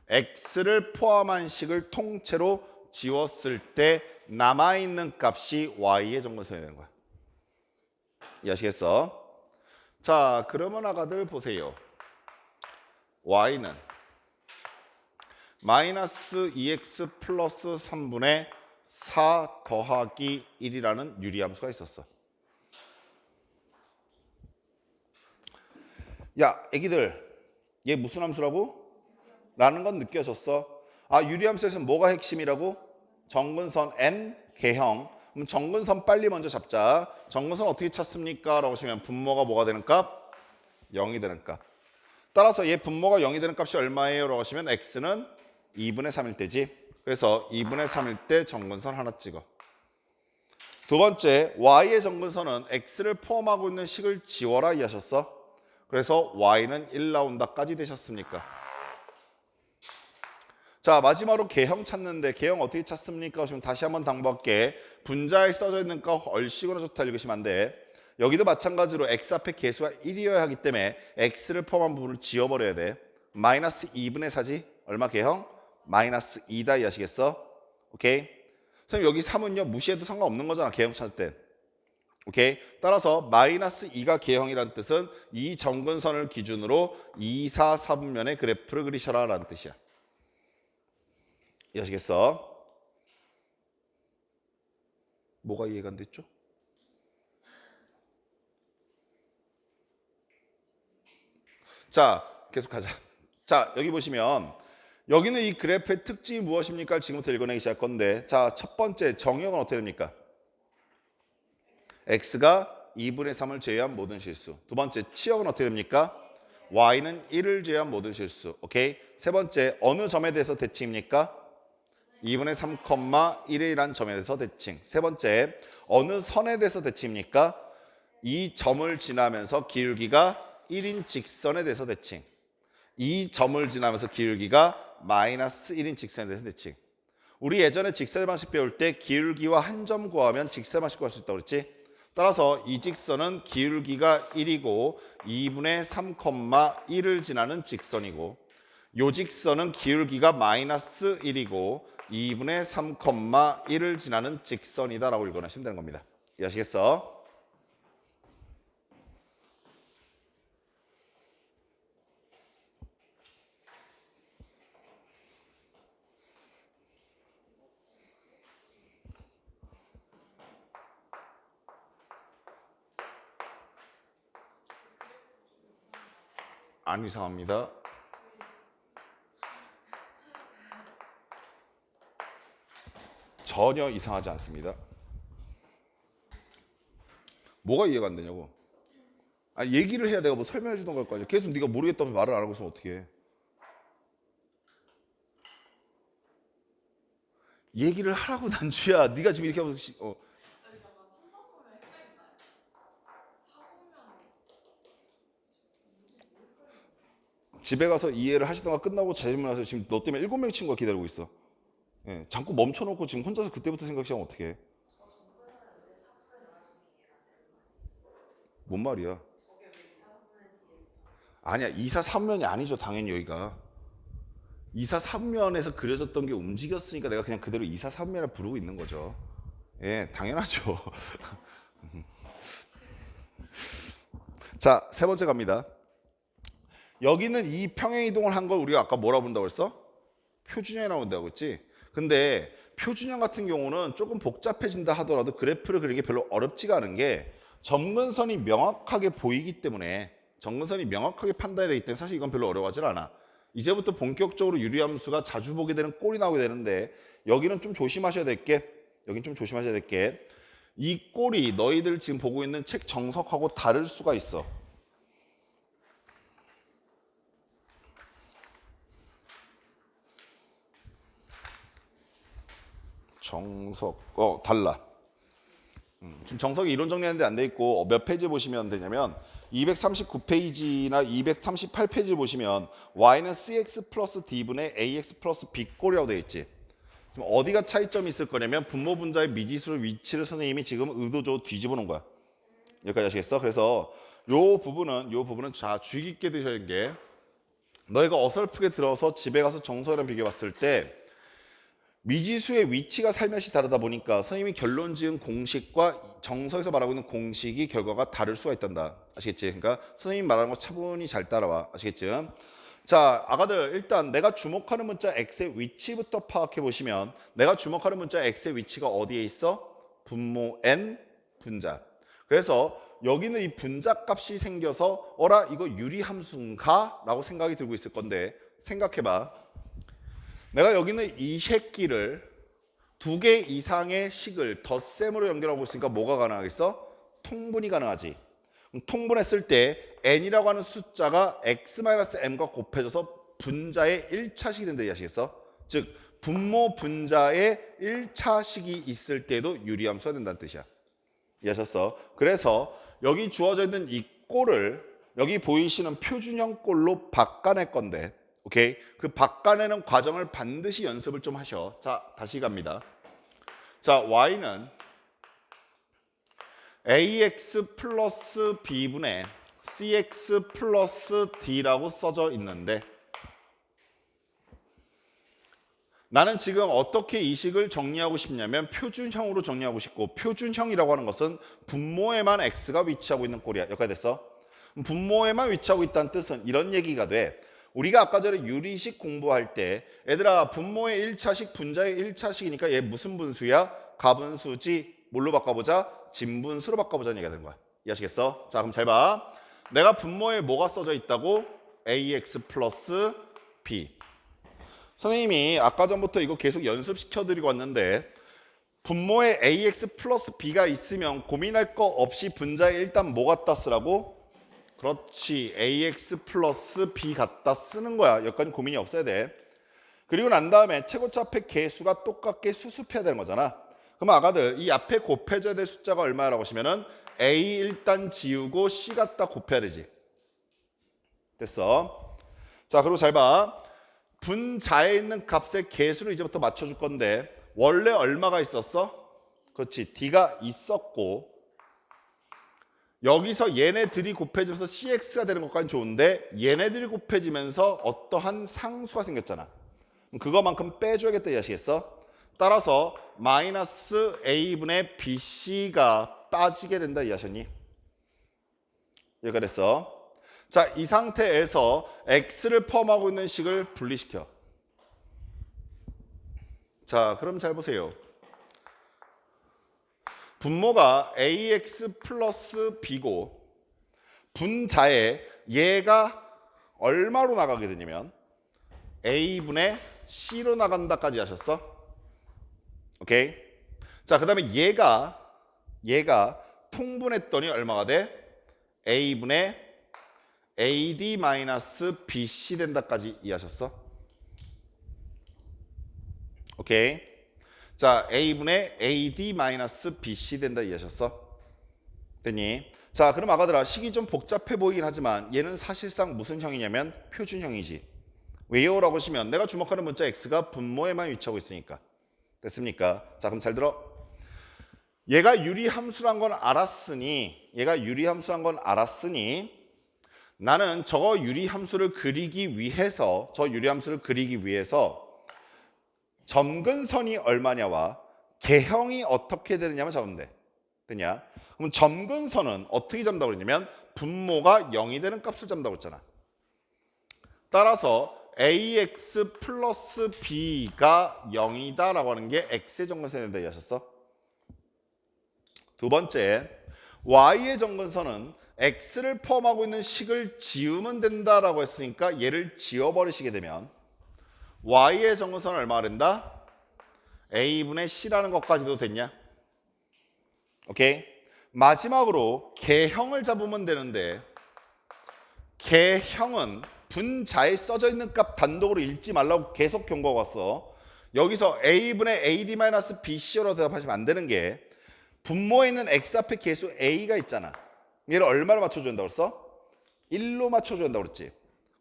x를 포함한 식을 통째로 지웠을 때 남아있는 값이 y의 정근선이 되는 거야. 이해하시겠어? 자, 그러면 아가들 보세요. y는 마이너스 2x 플러스 3분의 4 더하기 1이라는 유리함수가 있었어. 야, 애기들, 얘 무슨 함수라고? 라는 건 느껴졌어. 아, 유리함수에서 뭐가 핵심이라고? 정근선 n 개형. 그럼 정근선 빨리 먼저 잡자. 정근선 어떻게 찾습니까? 라고 하시면 분모가 뭐가 되는 값? 0이 되는 값. 따라서 얘 분모가 0이 되는 값이 얼마예요? 라고 하시면 x는 2분의 3일 때지. 그래서 2분의 3일 때 정근선 하나 찍어. 두 번째, y의 정근선은 x를 포함하고 있는 식을 지워라 이하셨어. 그래서 y는 1 나온다까지 되셨습니까? 자, 마지막으로 개형 찾는데 개형 어떻게 찾습니까? 지금 다시 한번 당부할게. 분자에 써져 있는 거 얼씨구나 좋다 읽으시면 안 돼. 여기도 마찬가지로 x 앞에 개수가 1이어야 하기 때문에 x를 포함한 부분을 지워버려야 돼. 마이너스 2분의 4지? 얼마 개형? 마이너스 2다 이해하시겠어? 오케이? 선생님 여기 3은요 무시해도 상관없는 거잖아 개형 찾을 때. 오케이? 따라서 마이너스 2가 개형이라는 뜻은 이 정근선을 기준으로 2, 4, 4분면의 그래프를 그리셔라 라는 뜻이야. 이해하시겠어? 뭐가 이해가 안 됐죠? 자, 계속하자. 자, 여기 보시면 여기는 이 그래프의 특징이 무엇입니까? 지금부터 읽어내기 시작할 건데, 자, 첫 번째 정의역은 어떻게 됩니까? x가 2분의 3을 제외한 모든 실수. 두 번째 치역은 어떻게 됩니까? y는 1을 제외한 모든 실수. 오케이? 세 번째 어느 점에 대해서 대칭입니까? 2분의 3, 1이란 점에 대해서 대칭. 세 번째 어느 선에 대해서 대칭입니까? 이 점을 지나면서 기울기가 1인 직선에 대해서 대칭. 이 점을 지나면서 기울기가 마이너스 1인 직선에 대해서 대칭. 우리 예전에 직선의 방식 배울 때 기울기와 한 점 구하면 직선의 방식 구할 수 있다고 그랬지? 따라서 이 직선은 기울기가 1이고 2분의 3, 1을 지나는 직선이고 요 직선은 기울기가 마이너스 1이고 2분의 3, 1을 지나는 직선이다라고 읽어내시면 되는 겁니다. 이해하시겠어? 안 이상합니다. 전혀 이상하지 않습니다. 뭐가 이해가 안 되냐고. 아니, 얘기를 해야 내가 뭐 설명해 주던 걸 거 아니야. 계속 네가 모르겠다면서 말을 안 하고 있으면 어떻게 해. 얘기를 하라고 난주야. 네가 지금 이렇게 하면서 집에 가서 이해를 하시다가 끝나고 질문하세요. 지금 너 때문에 7명 친구가 기다리고 있어. 예, 잠깐 멈춰놓고 지금 혼자서 그때부터 생각하면 어떻게 해? 뭔 말이야? 아니야, 2사 3면이 아니죠. 당연히 여기가 2사 3면에서 그려졌던 게 움직였으니까 내가 그냥 그대로 2사 3면을 부르고 있는 거죠. 예, 당연하죠. 자, 세 번째 갑니다. 여기는 이 평행 이동을 한 걸 우리가 아까 뭐라 본다고 했어? 표준형이 나온다고 했지. 근데 표준형 같은 경우는 조금 복잡해진다 하더라도 그래프를 그리는 게 별로 어렵지가 않은 게 점근선이 명확하게 보이기 때문에 점근선이 명확하게 판단이 되기 때문에 사실 이건 별로 어려워하지 않아. 이제부터 본격적으로 유리함수가 자주 보게 되는 꼴이 나오게 되는데 여기는 좀 조심하셔야 될 게 여긴 좀 조심하셔야 될 게 이 꼴이 너희들 지금 보고 있는 책 정석하고 다를 수가 있어. 정석 달라. 지금 정석이 이론 정리하는데 안 돼 있고 몇 페이지 보시면 되냐면 239페이지나 238페이지 보시면 y는 cx 플러스 d분의 ax 플러스 b꼴이라고 되어 있지. 지금 어디가 차이점이 있을 거냐면 분모 분자의 미지수의 위치를 선생님이 지금 의도적으로 뒤집어 놓은 거야. 여기까지 아시겠어? 그래서 요 부분은 자 주의 깊게 드셔야 되는 게 너희가 어설프게 들어서 집에 가서 정석이랑 비교해 봤을 때 미지수의 위치가 살며시 다르다 보니까 선생님이 결론 지은 공식과 정석에서 말하고 있는 공식이 결과가 다를 수가 있단다. 아시겠지? 그러니까 선생님이 말하는 거 차분히 잘 따라와. 아시겠지? 자, 아가들 일단 내가 주목하는 문자 x의 위치부터 파악해 보시면 내가 주목하는 문자 x의 위치가 어디에 있어? 분모 n 분자. 그래서 여기는 이 분자 값이 생겨서 어라 이거 유리함수인가? 라고 생각이 들고 있을 건데 생각해봐. 내가 여기는 이 새끼를 2개 이상의 식을 덧셈으로 연결하고 있으니까 뭐가 가능하겠어? 통분이 가능하지. 통분했을 때 n이라고 하는 숫자가 x-m과 곱해져서 분자의 1차식이 된다 이해하시겠어? 즉 분모 분자에 1차식이 있을 때도 유리함수가 된다는 뜻이야. 이해하셨어? 그래서 여기 주어져 있는 이 꼴을 여기 보이시는 표준형 꼴로 바꿔낼 건데, 오케이? 그 바꿔내는 과정을 반드시 연습을 좀 하셔. 자, 다시 갑니다. 자, y는 ax 플러스 b분의 cx 플러스 d라고 써져 있는데, 나는 지금 어떻게 이 식을 정리하고 싶냐면 표준형으로 정리하고 싶고, 표준형이라고 하는 것은 분모에만 x가 위치하고 있는 꼴이야. 여기까지 됐어? 분모에만 위치하고 있다는 뜻은 이런 얘기가 돼. 우리가 아까 전에 유리식 공부할 때 얘들아 분모의 1차식 분자의 1차식이니까 얘 무슨 분수야? 가분수지. 뭘로 바꿔보자? 진분수로 바꿔보자는 얘기가 되는 거야. 이해하시겠어? 자, 그럼 잘 봐. 내가 분모에 뭐가 써져 있다고? ax 플러스 b. 선생님이 아까 전부터 이거 계속 연습시켜드리고 왔는데 분모에 ax 플러스 b가 있으면 고민할 거 없이 분자에 일단 뭐 갖다 쓰라고? 그렇지, ax 플러스 b 갖다 쓰는 거야. 여기까지 고민이 없어야 돼. 그리고 난 다음에 최고차 앞에 개수가 똑같게 수습해야 되는 거잖아. 그럼 아가들 이 앞에 곱해져야 될 숫자가 얼마라고 하시면은 a 일단 지우고 c 갖다 곱해야 되지. 됐어? 자, 그리고 잘 봐. 분자에 있는 값의 개수를 이제부터 맞춰줄 건데 원래 얼마가 있었어? 그렇지, d가 있었고 여기서 얘네들이 곱해지면서 cx가 되는 것까지는 좋은데 얘네들이 곱해지면서 어떠한 상수가 생겼잖아. 그거만큼 빼줘야겠다, 이해하시겠어? 따라서 마이너스 a분의 bc가 빠지게 된다, 이해하셨니? 여기가 됐어. 자, 이 상태에서 x를 포함하고 있는 식을 분리시켜. 자, 그럼 잘 보세요. 분모가 ax 플러스 b고 분자에 얘가 얼마로 나가게 되냐면 a분의 c로 나간다까지 하셨어? 오케이? 자, 그 다음에 얘가 통분했더니 얼마가 돼? a분의 ad 마이너스 bc 된다까지 이해하셨어? 오케이? 자, a분의 ad 마이너스 bc 된다 이해하셨어? 됐니? 자, 그럼 아가들아 식이 좀 복잡해 보이긴 하지만 얘는 사실상 무슨 형이냐면 표준형이지. 왜요? 라고 하시면 내가 주목하는 문자 x가 분모에만 위치하고 있으니까. 됐습니까? 자, 그럼 잘 들어. 얘가 유리함수란 건 알았으니 나는 저 유리함수를 그리기 위해서 점근선이 얼마냐와 개형이 어떻게 되느냐만 잡으면 돼. 됐냐? 그럼 점근선은 어떻게 잡는다고 그랬냐면 분모가 0이 되는 값을 잡는다고 했잖아. 따라서 ax 플러스 b가 0이다 라고 하는 게 x의 점근선이 된다 이해하셨어? 두 번째, y의 점근선은 x를 포함하고 있는 식을 지우면 된다라고 했으니까 얘를 지워버리시게 되면 y의 점근선은 얼마가 된다? a분의 c라는 것까지도 됐냐? 오케이? 마지막으로 개형을 잡으면 되는데 개형은 분자에 써져 있는 값 단독으로 읽지 말라고 계속 경고가 왔어. 여기서 a분의 ad-bc로 대답하시면 안 되는 게 분모에 있는 x 앞에 개수 a가 있잖아. 얘를 얼마로 맞춰줘야 된다고 그랬어? 1로 맞춰줘야 된다고 그랬지.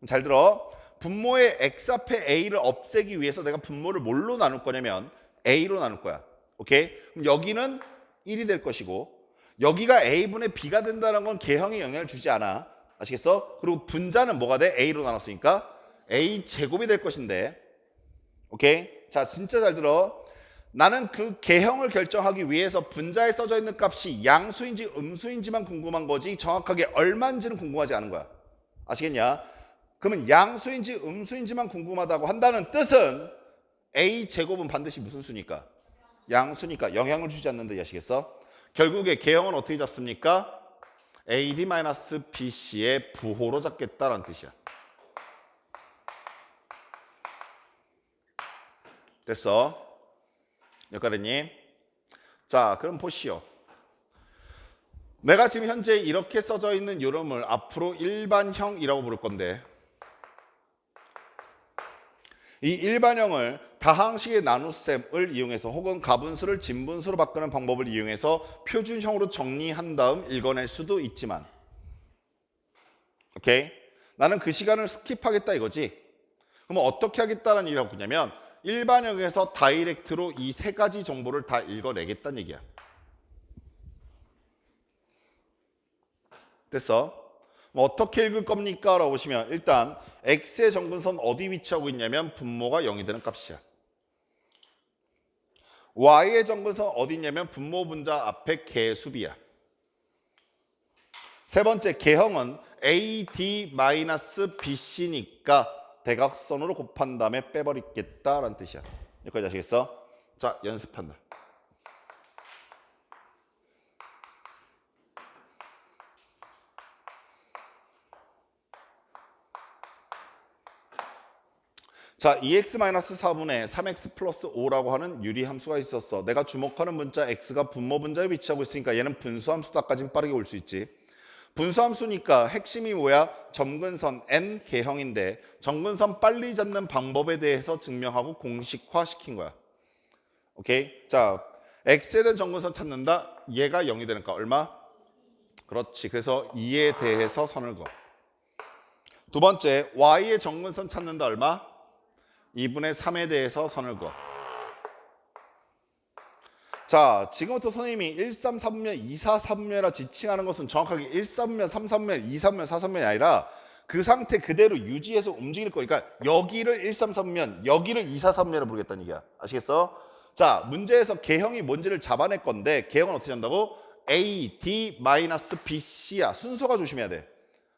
잘 들어. 분모의 x 앞에 a를 없애기 위해서 내가 분모를 뭘로 나눌 거냐면 a로 나눌 거야. 오케이? 그럼 여기는 1이 될 것이고 여기가 a분의 b가 된다는 건 개형에 영향을 주지 않아. 아시겠어? 그리고 분자는 뭐가 돼? a로 나눴으니까 a 제곱이 될 것인데. 오케이? 자, 진짜 잘 들어. 나는 그 개형을 결정하기 위해서 분자에 써져 있는 값이 양수인지 음수인지만 궁금한 거지 정확하게 얼마인지는 궁금하지 않은 거야. 아시겠냐? 그러면 양수인지 음수인지만 궁금하다고 한다는 뜻은 a 제곱은 반드시 무슨 수니까? 양수니까 영향을 주지 않는다. 아시겠어? 결국에 개형은 어떻게 잡습니까? ad-bc의 부호로 잡겠다라는 뜻이야. 됐어? 여기까지니? 자, 그럼 보시오. 내가 지금 현재 이렇게 써져 있는 요름을 앞으로 일반형이라고 부를 건데 이 일반형을 다항식의 나눗셈을 이용해서 혹은 가분수를 진분수로 바꾸는 방법을 이용해서 표준형으로 정리한 다음 읽어낼 수도 있지만 오케이? 나는 그 시간을 스킵하겠다 이거지. 그럼 어떻게 하겠다는 얘기를 하고 있냐면 일반형에서 다이렉트로 이 세 가지 정보를 다 읽어내겠다는 얘기야. 됐어? 어떻게 읽을 겁니까? 라고 보시면 일단 x의 정근선 어디 위치하고 있냐면 분모가 0이 되는 값이야. y의 정근선 어디 있냐면 분모 분자 앞에 개수비야. 세 번째 개형은 AD-BC니까 대각선으로 곱한 다음에 빼버리겠다라는 뜻이야. 여기까지 아시겠어? 자, 연습한다. 자, 2x-4분의 3x 플러스 5라고 하는 유리함수가 있었어. 내가 주목하는 문자 x가 분모 분자에 위치하고 있으니까 얘는 분수함수다까지는 빠르게 올 수 있지. 분수함수니까 핵심이 뭐야? 점근선 n 개형인데 점근선 빨리 잡는 방법에 대해서 증명하고 공식화 시킨 거야. 오케이? 자, x에 대한 점근선 찾는다. 얘가 0이 되니까 얼마? 그렇지. 그래서 2에 대해서 선을 그어. 두 번째, y의 점근선 찾는다. 얼마? 2분의 3에 대해서 선을 그어. 자, 지금부터 선생님이 133면, 243면이라 지칭하는 것은 정확하게 133면, 33면, 23면, 43면이 아니라 그 상태 그대로 유지해서 움직일 거니까 여기를 133면, 여기를 243면으로 부르겠다는 얘기야. 아시겠어? 자, 문제에서 개형이 뭔지를 잡아낼 건데 개형은 어떻게 한다고? A, D-BC야. 순서가 조심해야 돼.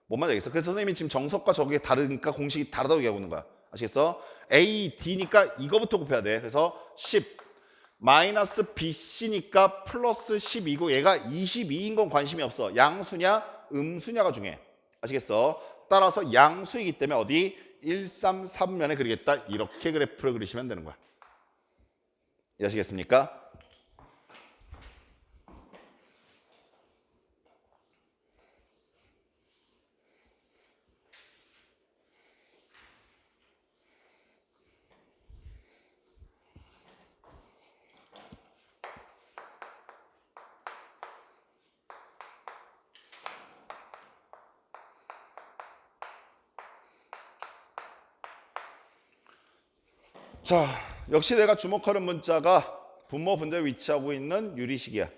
뭔 말인지 알겠어? 그래서 선생님이 지금 정석과 저게 다르니까 공식이 다르다고 얘기하고 있는 거야. 아시겠어? A, D니까 이거부터 곱해야 돼. 그래서 10 마이너스 BC니까 플러스 12고 얘가 22인 건 관심이 없어. 양수냐 음수냐가 중요해. 아시겠어? 따라서 양수이기 때문에 어디 133면에 그리겠다. 이렇게 그래프를 그리시면 되는 거야. 이해하시겠습니까? 자, 역시 내가 주목하는 문자가 분모 분자에 위치하고 있는 유리식이야.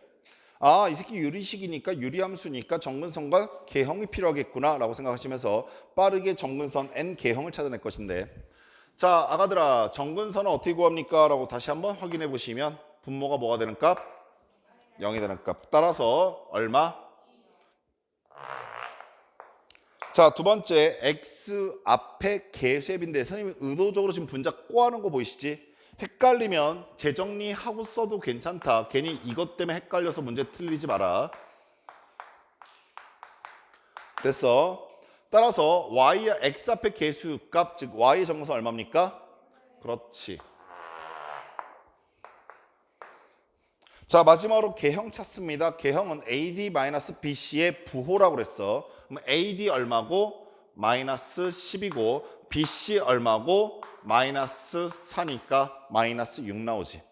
아, 이 새끼 유리식이니까 유리함수니까 정근선과 개형이 필요하겠구나 라고 생각하시면서 빠르게 정근선 n 개형을 찾아낼 것인데, 자, 아가들아, 정근선은 어떻게 구합니까? 라고 다시 한번 확인해 보시면 분모가 뭐가 되는 값? 0이 되는 값. 따라서 얼마? 자, 두 번째 x 앞에 개수앱인데 선생님이 의도적으로 지금 분자 꼬아놓은 거 보이시지? 헷갈리면 재정리하고 써도 괜찮다. 괜히 이것 때문에 헷갈려서 문제 틀리지 마라. 됐어. 따라서 y의 x 앞에 개수값, 즉 y의 정근선 얼마입니까? 그렇지. 자, 마지막으로 개형 찾습니다. 개형은 AD-BC의 부호라고 그랬어. 그럼 AD 얼마고? 마이너스 10이고 BC 얼마고? 마이너스 4니까 마이너스 6 나오지.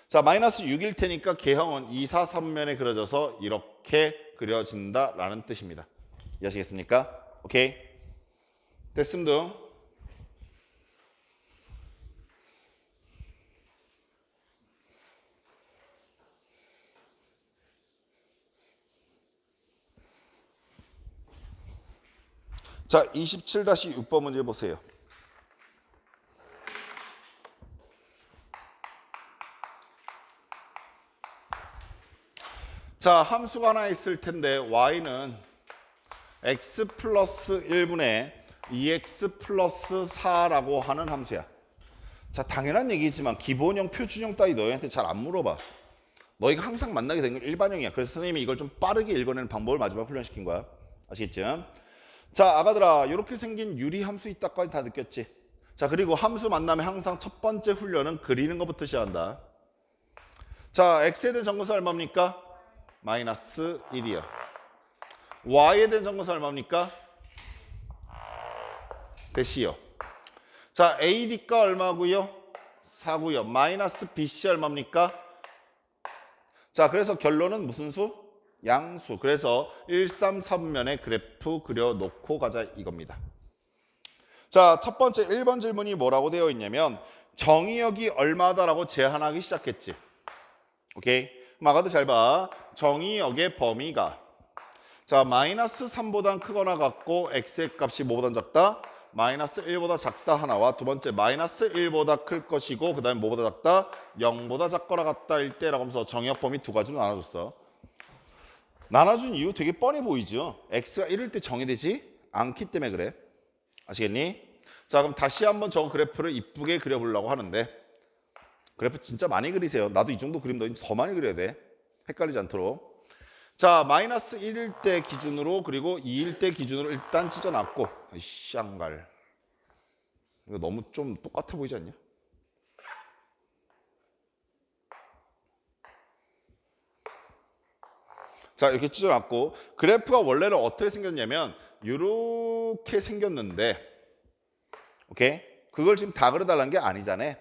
자, 마이너스 6일 테니까 개형은 2, 4, 3면에 그려져서 이렇게 그려진다라는 뜻입니다. 이해하시겠습니까? 오케이? 됐습니다. 자, 27-6번 문제 보세요. 자, 함수가 하나 있을 텐데 y는 x 플러스 1분의 2x 플러스 4라고 하는 함수야. 자, 당연한 얘기지만 기본형, 표준형 따위 너희한테 잘 안 물어봐. 너희가 항상 만나게 된 건 일반형이야. 그래서 선생님이 이걸 좀 빠르게 읽어내는 방법을 마지막에 훈련시킨 거야. 아시겠죠? 자, 아가들아, 이렇게 생긴 유리함수 있다까지 다 느꼈지? 자, 그리고 함수 만나면 항상 첫 번째 훈련은 그리는 것부터 시작한다. 자, x에 대한 정근선 얼마입니까? 마이너스 1이요. y에 대한 정근선 얼마입니까? 대시요. 자, AD가 얼마고요? 4고요. 마이너스 BC 얼마입니까? 자, 그래서 결론은 무슨 수? 양수. 그래서 1, 3, 4분면에 그래프 그려놓고 가자 이겁니다. 자, 첫 번째 1번 질문이 뭐라고 되어 있냐면 정의역이 얼마다라고 제한하기 시작했지. 오케이? 아가도 잘 봐. 정의역의 범위가 자, 마이너스 3보다 크거나 같고 x의 값이 뭐보다 작다? 마이너스 1보다 작다 하나와 두 번째 마이너스 1보다 클 것이고 그 다음에 뭐보다 작다? 0보다 작거나 같다일 때라고 하면서 정의역 범위 두 가지로 나눠줬어. 나눠준 이유 되게 뻔히 보이죠? x가 1일 때 정의되지 않기 때문에 그래. 아시겠니? 자, 그럼 다시 한번 저 그래프를 이쁘게 그려보려고 하는데 그래프 진짜 많이 그리세요. 나도 이 정도 그림 너 더 많이 그려야 돼. 헷갈리지 않도록. 자, 마이너스 1일 때 기준으로 그리고 2일 때 기준으로 일단 찢어놨고 쌍갈 이거 너무 좀 똑같아 보이지 않냐? 자, 이렇게 찢어놨고 그래프가 원래는 어떻게 생겼냐면 이렇게 생겼는데 오케이? 그걸 지금 다 그려달라는 게 아니잖아.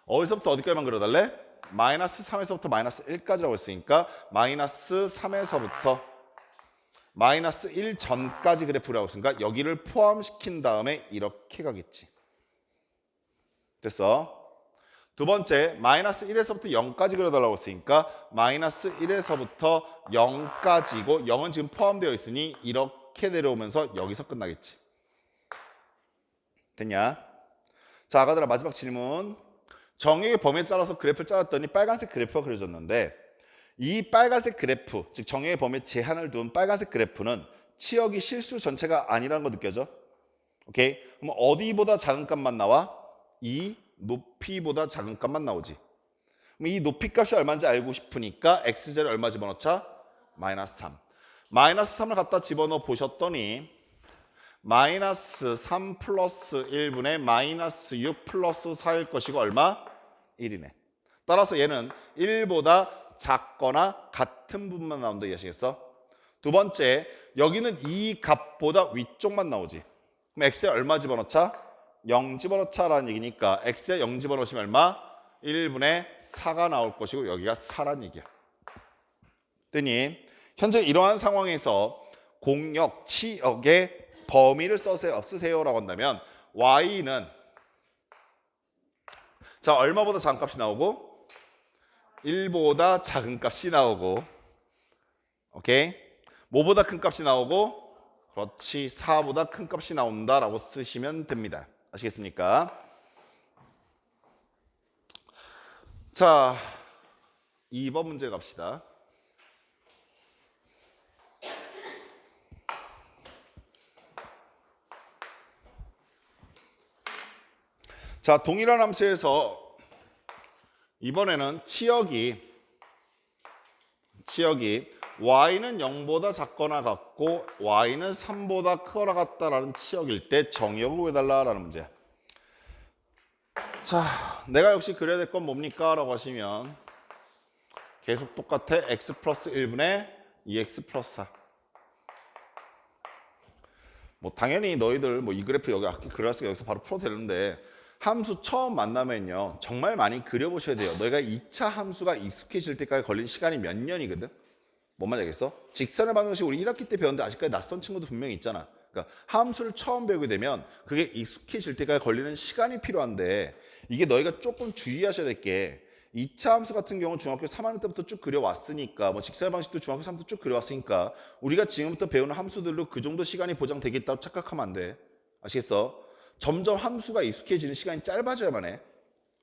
어디서부터 어디까지만 그려달래? 마이너스 3에서부터 마이너스 1까지라고 했으니까 마이너스 3에서부터 마이너스 1 전까지 그래프라고 했으니까 여기를 포함시킨 다음에 이렇게 가겠지. 됐어? 두 번째 마이너스 1에서부터 0까지 그려달라고 했으니까 마이너스 1에서부터 0까지고 0은 지금 포함되어 있으니 이렇게 내려오면서 여기서 끝나겠지. 됐냐? 자, 아가들아 마지막 질문. 정의의 범위에 따라서 그래프를 짜았더니 빨간색 그래프가 그려졌는데 이 빨간색 그래프, 즉 정의의 범위에 제한을 둔 빨간색 그래프는 치역이 실수 전체가 아니라는 거 느껴져? 오케이? 그럼 어디보다 작은 값만 나와? 이 높이보다 작은 값만 나오지. 그럼 이 높이 값이 얼마인지 알고 싶으니까 x제를 얼마 집어넣자? 마이너스 3. 마이너스 3을 갖다 집어넣어 보셨더니 마이너스 3 플러스 1분의 마이너스 6 플러스 4일 것이고 얼마? 1이네. 따라서 얘는 1보다 작거나 같은 부분만 나온다 이해하시겠어? 두 번째, 여기는 이 값보다 위쪽만 나오지. 그럼 x에 얼마 집어넣자? 0 집어넣자라는 얘기니까 x에 0 집어넣으시면 얼마? 1분의 4가 나올 것이고 여기가 4란 얘기야. 뜨니 현재 이러한 상황에서 공역, 치역의 범위를 쓰세요라고 한다면 y는 자 얼마보다 작은 값이 나오고 1보다 작은 값이 나오고 오케이? 뭐보다 큰 값이 나오고 그렇지 4보다 큰 값이 나온다라고 쓰시면 됩니다. 아시겠습니까? 자 2번 문제 갑시다. 자, 동일한 함수에서 이번에는 치역이 y는 0보다 작거나 같고 y는 3보다 크거나 같다라는 치역일 때 정의역을 구해달라라는 문제야. 자, 내가 역시 그려야 될 건 뭡니까? 라고 하시면 계속 똑같아. x 플러스 1분의 2x 플러스 4. 뭐 당연히 너희들 뭐 이 그래프 여기 그래서 여기서 바로 풀어도 되는데 함수 처음 만나면요 정말 많이 그려보셔야 돼요. 너희가 2차 함수가 익숙해질 때까지 걸린 시간이 몇 년이거든. 뭔 말인지 알겠어? 직선의 방정식 우리 1학기 때 배웠는데 아직까지 낯선 친구도 분명히 있잖아. 그러니까 함수를 처음 배우게 되면 그게 익숙해질 때까지 걸리는 시간이 필요한데 이게 너희가 조금 주의하셔야 될 게 2차 함수 같은 경우 중학교 3학년 때부터 쭉 그려왔으니까 뭐 직선의 방식도 중학교 3부터 쭉 그려왔으니까 우리가 지금부터 배우는 함수들로 그 정도 시간이 보장되겠다고 착각하면 안 돼. 아시겠어? 점점 함수가 익숙해지는 시간이 짧아져야만 해.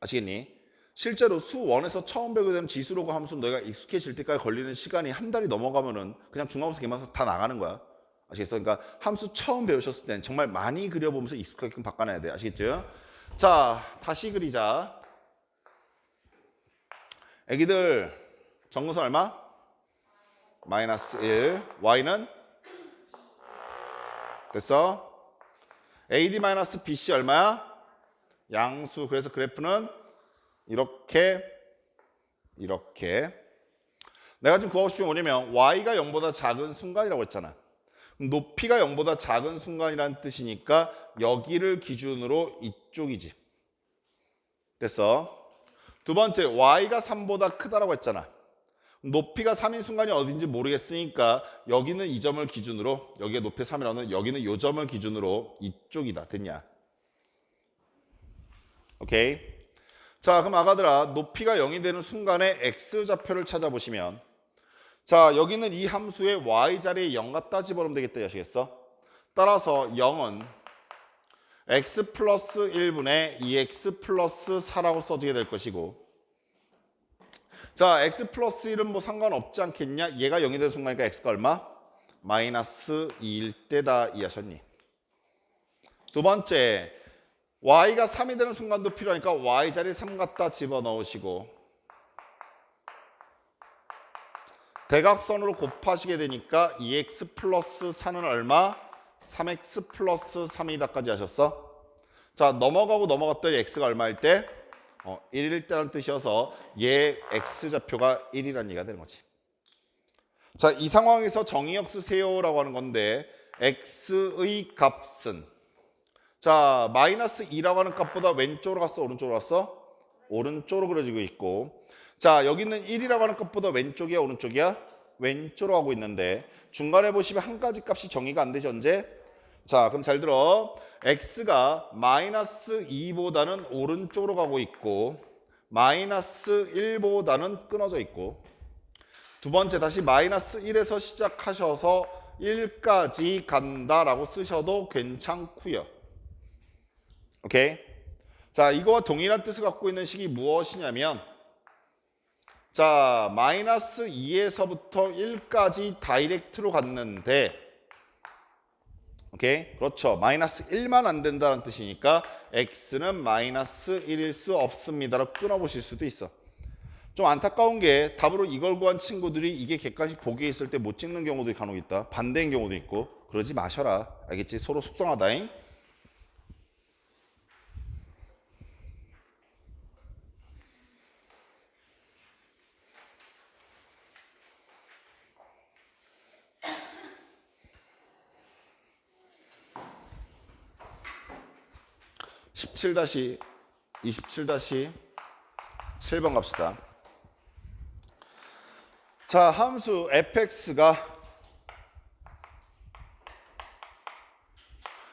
아시겠니? 실제로 수 1에서 처음 배우게 되면 지수로고 함수는 너희가 익숙해질 때까지 걸리는 시간이 한 달이 넘어가면은 그냥 중간고사 기말고사 다 나가는 거야. 아시겠어? 그러니까 함수 처음 배우셨을 때는 정말 많이 그려보면서 익숙하게끔 바꿔놔야 돼. 아시겠죠? 자, 다시 그리자. 애기들 정근선 얼마? 마이너스 1. y는? 됐어? AD-BC 얼마야? 양수. 그래서 그래프는 이렇게 내가 지금 구하고 싶은 게 뭐냐면 y가 0보다 작은 순간이라고 했잖아. 높이가 0보다 작은 순간이라는 뜻이니까 여기를 기준으로 이쪽이지. 됐어? 두 번째, y가 3보다 크다라고 했잖아. 높이가 3인 순간이 어딘지 모르겠으니까 여기는 이 점을 기준으로, 여기가 높이 3이라는 여기는 이 점을 기준으로 이쪽이다. 됐냐? 오케이. 자, 그럼 아가들아, 높이가 0이 되는 순간에 x좌표를 찾아보시면, 자, 여기는 이 함수의 y자리에 0 갖다 집어넣으면 되겠다. 아시겠어? 따라서 0은 x 플러스 1분의 2x 플러스 4라고 써지게 될 것이고, 자, x 플러스 1은 뭐 상관없지 않겠냐? 얘가 0이 되는 순간이니까 x가 얼마? 마이너스 2일 때다. 이해하셨니? 두 번째, y가 3이 되는 순간도 필요하니까 y자리 3 갖다 집어넣으시고, 대각선으로 곱하시게 되니까 2x 플러스 4는 얼마? 3x 플러스 3이다까지 하셨어? 자, 넘어가고 넘어갔더니 x가 얼마일 때? 1일 때라는 뜻이어서 얘 x좌표가 1이라는 얘기가 되는 거지. 자, 이 상황에서 정의역 쓰세요라고 하는 건데 x의 값은, 자, 마이너스 2라고 하는 값보다 왼쪽으로 갔어? 오른쪽으로 갔어? 오른쪽으로 그려지고 있고, 자, 여기는 1이라고 하는 값보다 왼쪽이야? 오른쪽이야? 왼쪽으로 가고 있는데 중간에 보시면 한 가지 값이 정의가 안 되죠, 언제? 자, 그럼 잘 들어. x가 마이너스 2보다는 오른쪽으로 가고 있고 마이너스 1보다는 끊어져 있고, 두 번째 다시 마이너스 1에서 시작하셔서 1까지 간다라고 쓰셔도 괜찮고요. 오케이? 자, 이거와 동일한 뜻을 갖고 있는 식이 무엇이냐면, 자, 마이너스 2에서부터 1까지 다이렉트로 갔는데, 오케이? 그렇죠. 마이너스 1만 안 된다는 뜻이니까 x는 마이너스 1일 수 없습니다라고 끊어보실 수도 있어. 좀 안타까운 게 답으로 이걸 구한 친구들이 이게 객관식 보기에 있을 때 못 찍는 경우도 간혹 있다. 반대인 경우도 있고. 그러지 마셔라. 알겠지? 서로 속상하다잉. (17-27-7번) 갑시다. 자, 함수 fx가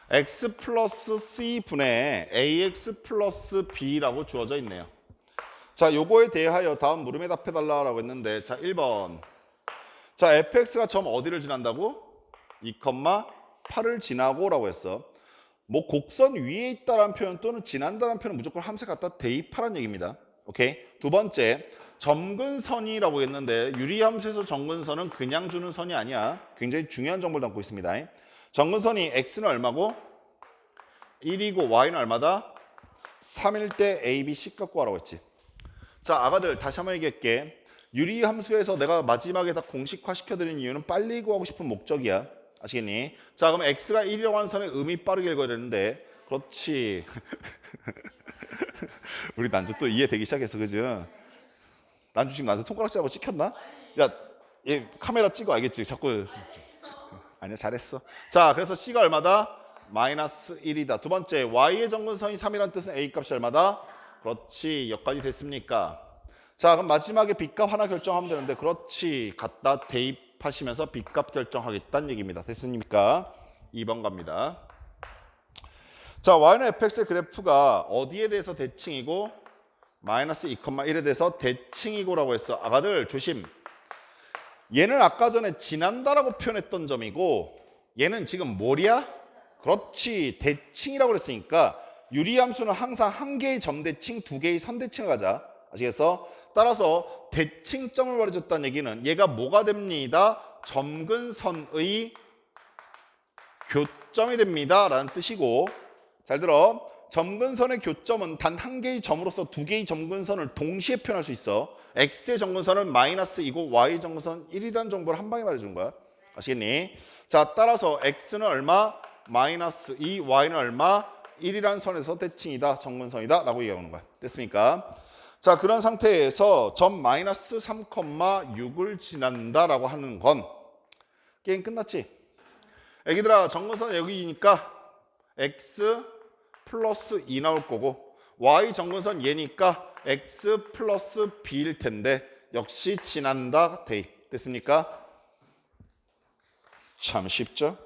x 플러스 c분의 ax 플러스 b라고 주어져 있네요. 자, 요거에 대하여 다음 물음에 답해달라고 했는데, 자, 1번. 자, fx가 점 어디를 지난다고? 2,8을 지나고 라고 했어. 뭐 곡선 위에 있다라는 표현 또는 지난다라는 표현은 무조건 함수에 갖다 대입하라는 얘기입니다. 오케이? 두 번째, 점근선이라고 했는데 유리함수에서 점근선은 그냥 주는 선이 아니야. 굉장히 중요한 정보를 담고 있습니다. 점근선이 x는 얼마고? 1이고 y는 얼마다? 3일 때 a, b, c 갖고 와라고 했지. 자, 아가들 다시 한번 얘기할게. 유리함수에서 내가 마지막에 다 공식화 시켜드리는 이유는 빨리 구하고 싶은 목적이야. 아시겠니? 자, 그럼 x가 1이라고 하는 선의 의미 빠르게 읽어야 되는데, 그렇지. 우리 난주 또 이해되기 시작했어, 그죠? 난주 지금 나한테 손가락질하고 찍혔나? 야, 얘 카메라 찍어, 알겠지? 자꾸. 아니야, 잘했어. 자, 그래서 c가 얼마다? 마이너스 1이다. 두 번째, y의 점근선이 3이라는 뜻은 a 값이 얼마다? 그렇지. 여기까지 됐습니까? 자, 그럼 마지막에 b값 하나 결정하면 되는데, 그렇지. 갖다 대입하시면서 b값 결정하겠다는 얘기입니다. 됐습니까? 2번 갑니다. 자, y는 fx의 그래프가 어디에 대해서 대칭이고 마이너스 2,1에 대해서 대칭이고라고 했어. 아가들 조심. 얘는 아까 전에 지난다라고 표현했던 점이고 얘는 지금 뭐랴? 그렇지. 대칭이라고 그랬으니까 유리함수는 항상 한 개의 점대칭, 두 개의 선대칭을 가자. 아시겠어? 따라서 대칭점을 말해줬다는 얘기는 얘가 뭐가 됩니다? 점근선의 교점이 됩니다 라는 뜻이고, 잘 들어. 점근선의 교점은 단 한 개의 점으로서 두 개의 점근선을 동시에 표현할 수 있어. x의 점근선은 마이너스 2고 y의 점근선 1이라는 정보를 한 방에 말해주는 거야. 아시겠니? 자, 따라서 x는 얼마? 마이너스 2, y는 얼마? 1이라는 선에서 대칭이다, 점근선이다 라고 얘기하는 거야. 됐습니까? 자, 그런 상태에서 점 마이너스 3,6을 지난다라고 하는 건 게임 끝났지? 애기들아, 점근선 여기니까 x 플러스 2 나올 거고 y 정근선 얘니까 x 플러스 b일 텐데 역시 지난다 대입. 됐습니까? 참 쉽죠?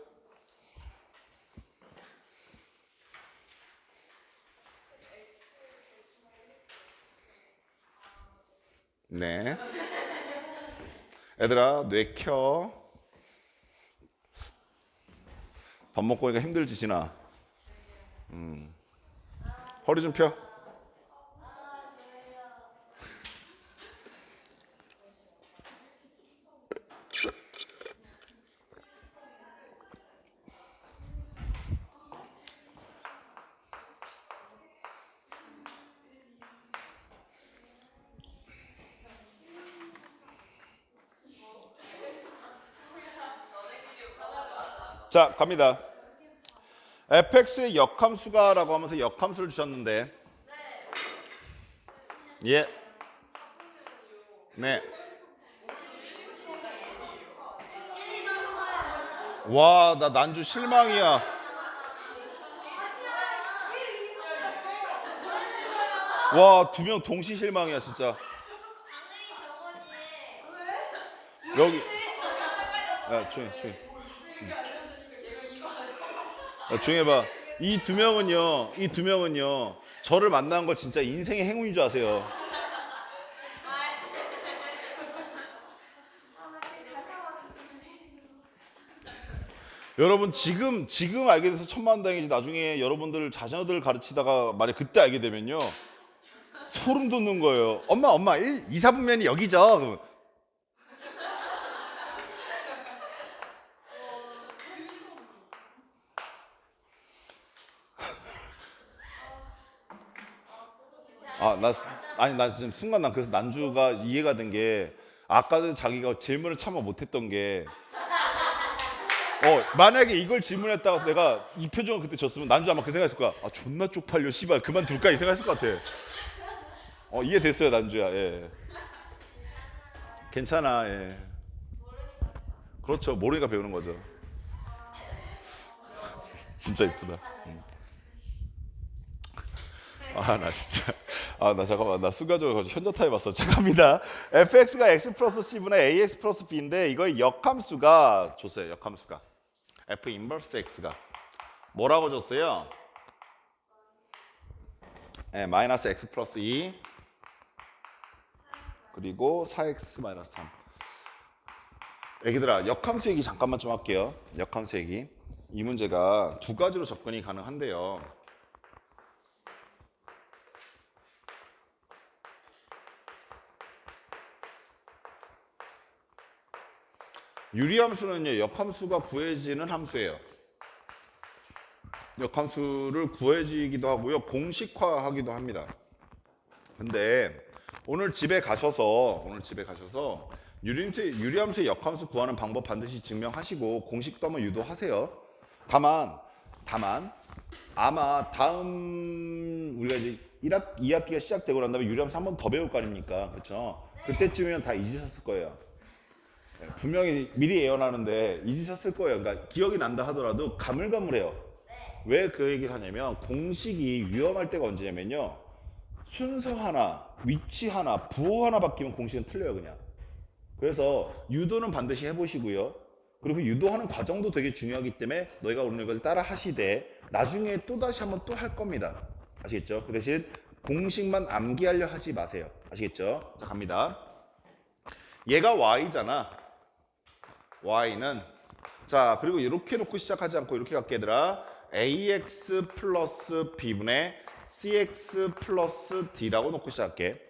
네. 얘들아 뇌 켜. 밥 먹고 오니까 힘들지 진아. 허리 좀 펴. 자 갑니다. fx의 역함수가 라고 하면서 역함수를 주셨는데 예. 네. 와, 나 난주 실망이야. 와, 두 명 동시 실망이야 진짜. 여기 야 조용히 야, 조용히 해봐. 이 두 명은요 저를 만난 걸 진짜 인생의 행운인 줄 아세요. 여러분 지금 알게 돼서 천만다행이지. 나중에 여러분들 자녀들을 가르치다가 만약 그때 알게 되면요 소름 돋는 거예요. 엄마 1, 2, 4분면이 여기죠. 그러면 나 지금 순간 난 그래서 난주가 이해가 된 게 아까 자기가 질문을 참아 못했던 게 만약에 이걸 질문했다가 내가 이 표정을 그때 줬으면 난주 아마 그 생각했을 거야. 아 존나 쪽팔려 씨발 그만둘까 이 생각했을 것 같아. 이해됐어요 난주야. 예. 괜찮아. 예. 그렇죠. 모르니까 배우는 거죠. 진짜 이쁘다. 나 진짜 나 잠깐만 나 순간적으로 현자타 해봤어. 잠깐입니다. fx가 x 플러스 c분의 ax 플러스 b인데 이거의 역함수가 줬어요. 역함수가 f 인버스 x가 뭐라고 줬어요? 네, 마이너스 x 플러스 2 그리고 4x 마이너스 3. 애기들아 역함수 얘기 잠깐만 좀 할게요. 역함수 얘기. 이 문제가 두 가지로 접근이 가능한데요. 유리함수는요 역함수가 구해지는 함수예요. 역함수를 구해지기도 하고요 공식화하기도 합니다. 근데 오늘 집에 가셔서 유리함수의 역함수 구하는 방법 반드시 증명하시고 공식도 한번 유도하세요. 다만 아마 다음 우리가 이제 2학기가 시작되고 난 다음에 유리함수 한 번 더 배울 거 아닙니까? 그렇죠? 그때쯤이면 다 잊으셨을 거예요. 분명히 미리 예언하는데 잊으셨을 거예요. 그러니까 기억이 난다 하더라도 가물가물해요. 왜 그 얘기를 하냐면 공식이 위험할 때가 언제냐면요. 순서 하나, 위치 하나, 부호 하나 바뀌면 공식은 틀려요 그냥. 그래서 유도는 반드시 해보시고요. 그리고 유도하는 과정도 되게 중요하기 때문에 너희가 오늘 이걸 따라 하시되 나중에 또다시 한번 또 할 겁니다. 아시겠죠? 그 대신 공식만 암기하려 하지 마세요. 아시겠죠? 자 갑니다. 얘가 y잖아. y는 자 그리고 이렇게 놓고 시작하지 않고 이렇게 갈게 얘들아. ax 플러스 b분의 cx 플러스 d라고 놓고 시작할게.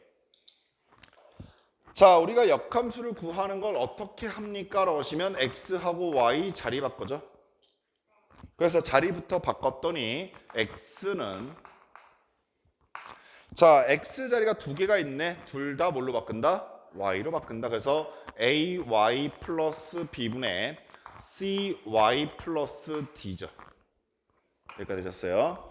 자 우리가 역함수를 구하는 걸 어떻게 합니까? 라고 하시면 x하고 y 자리 바꿔죠. 그래서 자리부터 바꿨더니 x는 자 x 자리가 두 개가 있네. 둘 다 뭘로 바꾼다? y로 바꾼다. 그래서 ay 플러스 b분의 cy 플러스 d죠. 여기까지 되셨어요.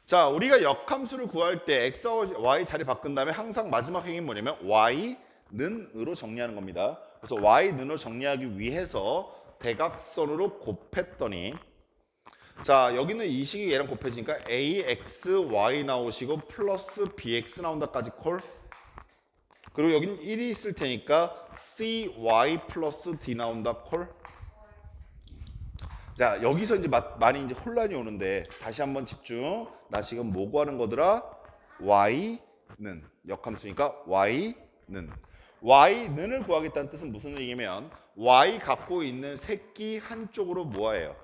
자 우리가 역함수를 구할 때 x와 y 자리 바꾼 다음에 항상 마지막 행위는 뭐냐면 y는으로 정리하는 겁니다. 그래서 y는으로 정리하기 위해서 대각선으로 곱했더니 자, 여기는 이 식이 얘랑 곱해지니까 AXY 나오시고 플러스 BX 나온다까지 콜. 그리고 여기는 1이 있을 테니까 CY 플러스 D 나온다 콜. 자, 여기서 이제 많이 이제 혼란이 오는데 다시 한번 집중. 나 지금 뭐 구하는 거더라? Y는 역함수니까 Y는 Y는을 구하겠다는 뜻은 무슨 얘기냐면 Y 갖고 있는 새끼 한쪽으로 모아예요.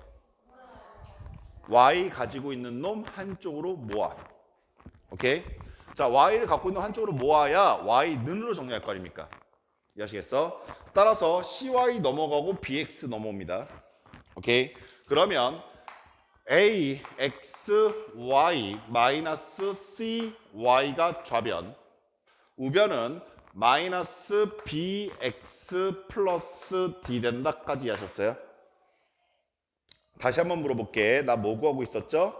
Y 가지고 있는 놈 한쪽으로 모아. 오케이? 자, Y를 갖고 있는 한쪽으로 모아야 Y는으로 정리할 거 아닙니까? 이해하시겠어? 따라서 CY 넘어가고 BX 넘어옵니다. 오케이? 그러면 A, X, Y 마이너스 CY가 좌변, 우변은 마이너스 BX 플러스 D 된다까지 하셨어요? 다시 한번 물어볼게. 나 뭐 구하고 있었죠?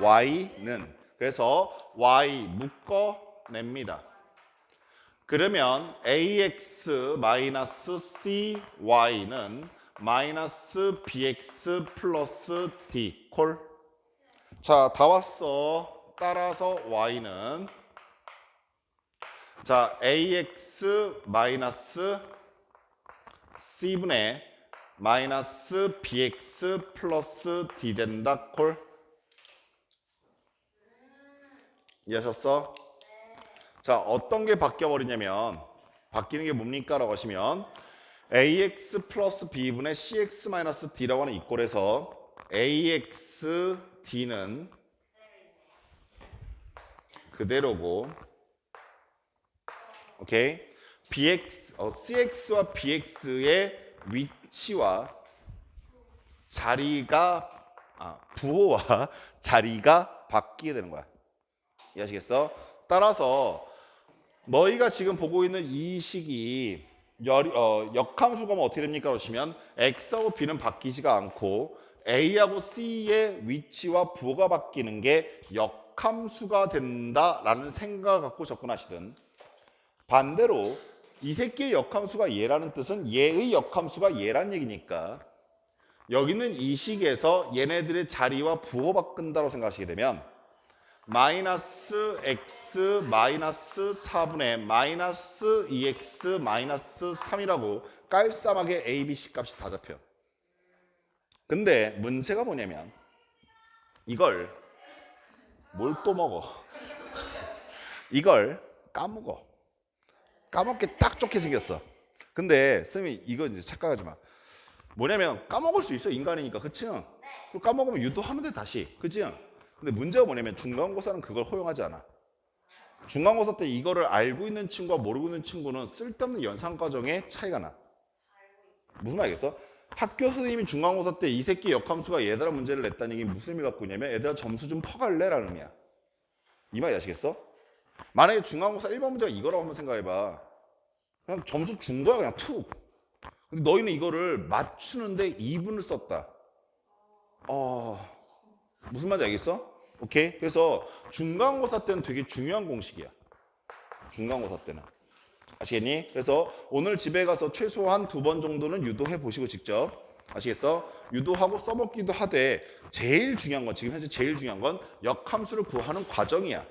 Y는. 그래서 Y 묶어냅니다. 그러면 AX 마이너스 CY는 마이너스 BX 플러스 D 콜. 자, 다 왔어. 따라서 Y는 자, AX 마이너스 C분의 마이너스 BX 플러스 D 된다 콜. 이해하셨어? 자, 어떤 게 바뀌어버리냐면 바뀌는 게 뭡니까? 라고 하시면 AX 플러스 B분의 CX 마이너스 D라고 하는 이꼴에서 AX D는 그대로고, 오케이? CX와 BX의 위치와 자리가 부호와 자리가 바뀌게 되는 거야. 이해하시겠어? 따라서 너희가 지금 보고 있는 이 식이 역함수가 어떻게 됩니까? 그러시면 X하고 B는 바뀌지가 않고 A하고 C의 위치와 부호가 바뀌는 게 역함수가 된다라는 생각을 갖고 접근하시든, 반대로 이 새끼의 역함수가 얘라는 뜻은 얘의 역함수가 얘란 얘기니까 여기는 이 식에서 얘네들의 자리와 부호 바꾼다고 생각하시게 되면 마이너스 x 마이너스 4분의 마이너스 2x 마이너스 3이라고 깔쌈하게 a, b, c 값이 다 잡혀요. 근데 문제가 뭐냐면 이걸 뭘 또 먹어? 이걸 까먹어. 까먹게 딱 좋게 생겼어. 근데 쌤이 이거 이제 착각하지 마. 뭐냐면 까먹을 수 있어, 인간이니까. 그치? 그리고 까먹으면 유도하면 돼 다시. 그치? 근데 문제가 뭐냐면 중간고사는 그걸 허용하지 않아. 중간고사 때 이거를 알고 있는 친구와 모르고 있는 친구는 쓸데없는 연산과정에 차이가 나. 무슨 말이겠어? 학교 선생님이 중간고사 때 이 새끼 역함수가 얘들아 문제를 냈다는 얘기 무슨 의미 갖고 있냐면 얘들아 점수 좀 퍼갈래? 라는 의미야. 이 말 아시겠어? 만약에 중간고사 1번 문제가 이거라고 한번 생각해봐. 그냥 점수 준 거야 그냥 툭. 근데 너희는 이거를 맞추는데 2분을 썼다. 무슨 말인지 알겠어? 오케이? 그래서 중간고사 때는 되게 중요한 공식이야. 중간고사 때는. 아시겠니? 그래서 오늘 집에 가서 최소한 2번 정도는 유도해 보시고 직접. 아시겠어? 유도하고 써먹기도 하되 제일 중요한 건, 지금 현재 제일 중요한 건 역함수를 구하는 과정이야.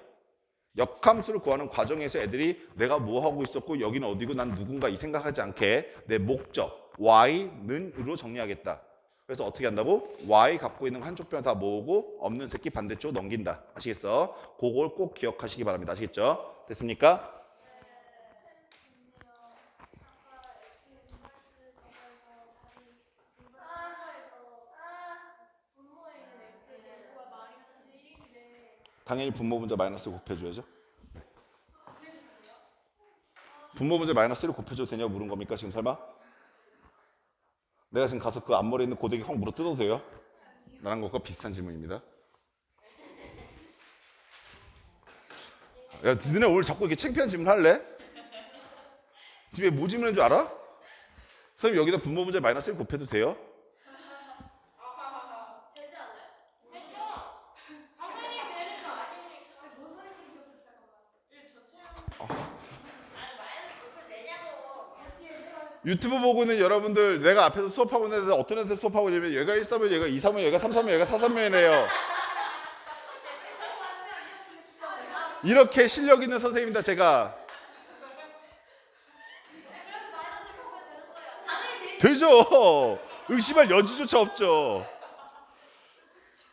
역함수를 구하는 과정에서 애들이 내가 뭐 하고 있었고 여기는 어디고 난 누군가 이 생각하지 않게 내 목적 Y는으로 정리하겠다. 그래서 어떻게 한다고? Y 갖고 있는 한쪽 변 다 모으고 없는 새끼 반대쪽 넘긴다. 아시겠어? 그걸 꼭 기억하시기 바랍니다. 아시겠죠? 됐습니까? 당연히 분모 분자 마이너스 곱해줘야죠. 네. 분모 분자 마이너스를 곱해줘도 되냐고 물은 겁니까 지금 설마? 내가 지금 가서 그 앞머리에 있는 고데기 확 물어 뜯어도 돼요? 나랑 것과 비슷한 질문입니다. 야, 니네 오늘 자꾸 이렇게 창피한 질문 할래? 집에 뭐 질문한 줄 알아? 선생님 여기다 분모 분자 마이너스를 곱해도 돼요? 유튜브 보고 있는 여러분들 내가 앞에서 수업하고 있는데 어떤 애들 수업하고 있냐면 얘가 1, 3면 얘가 2, 3면 얘가 3, 3면 얘가 4, 3면이에요. 이렇게 실력 있는 선생님입니다 제가. 되죠. 의심할 여지조차 없죠.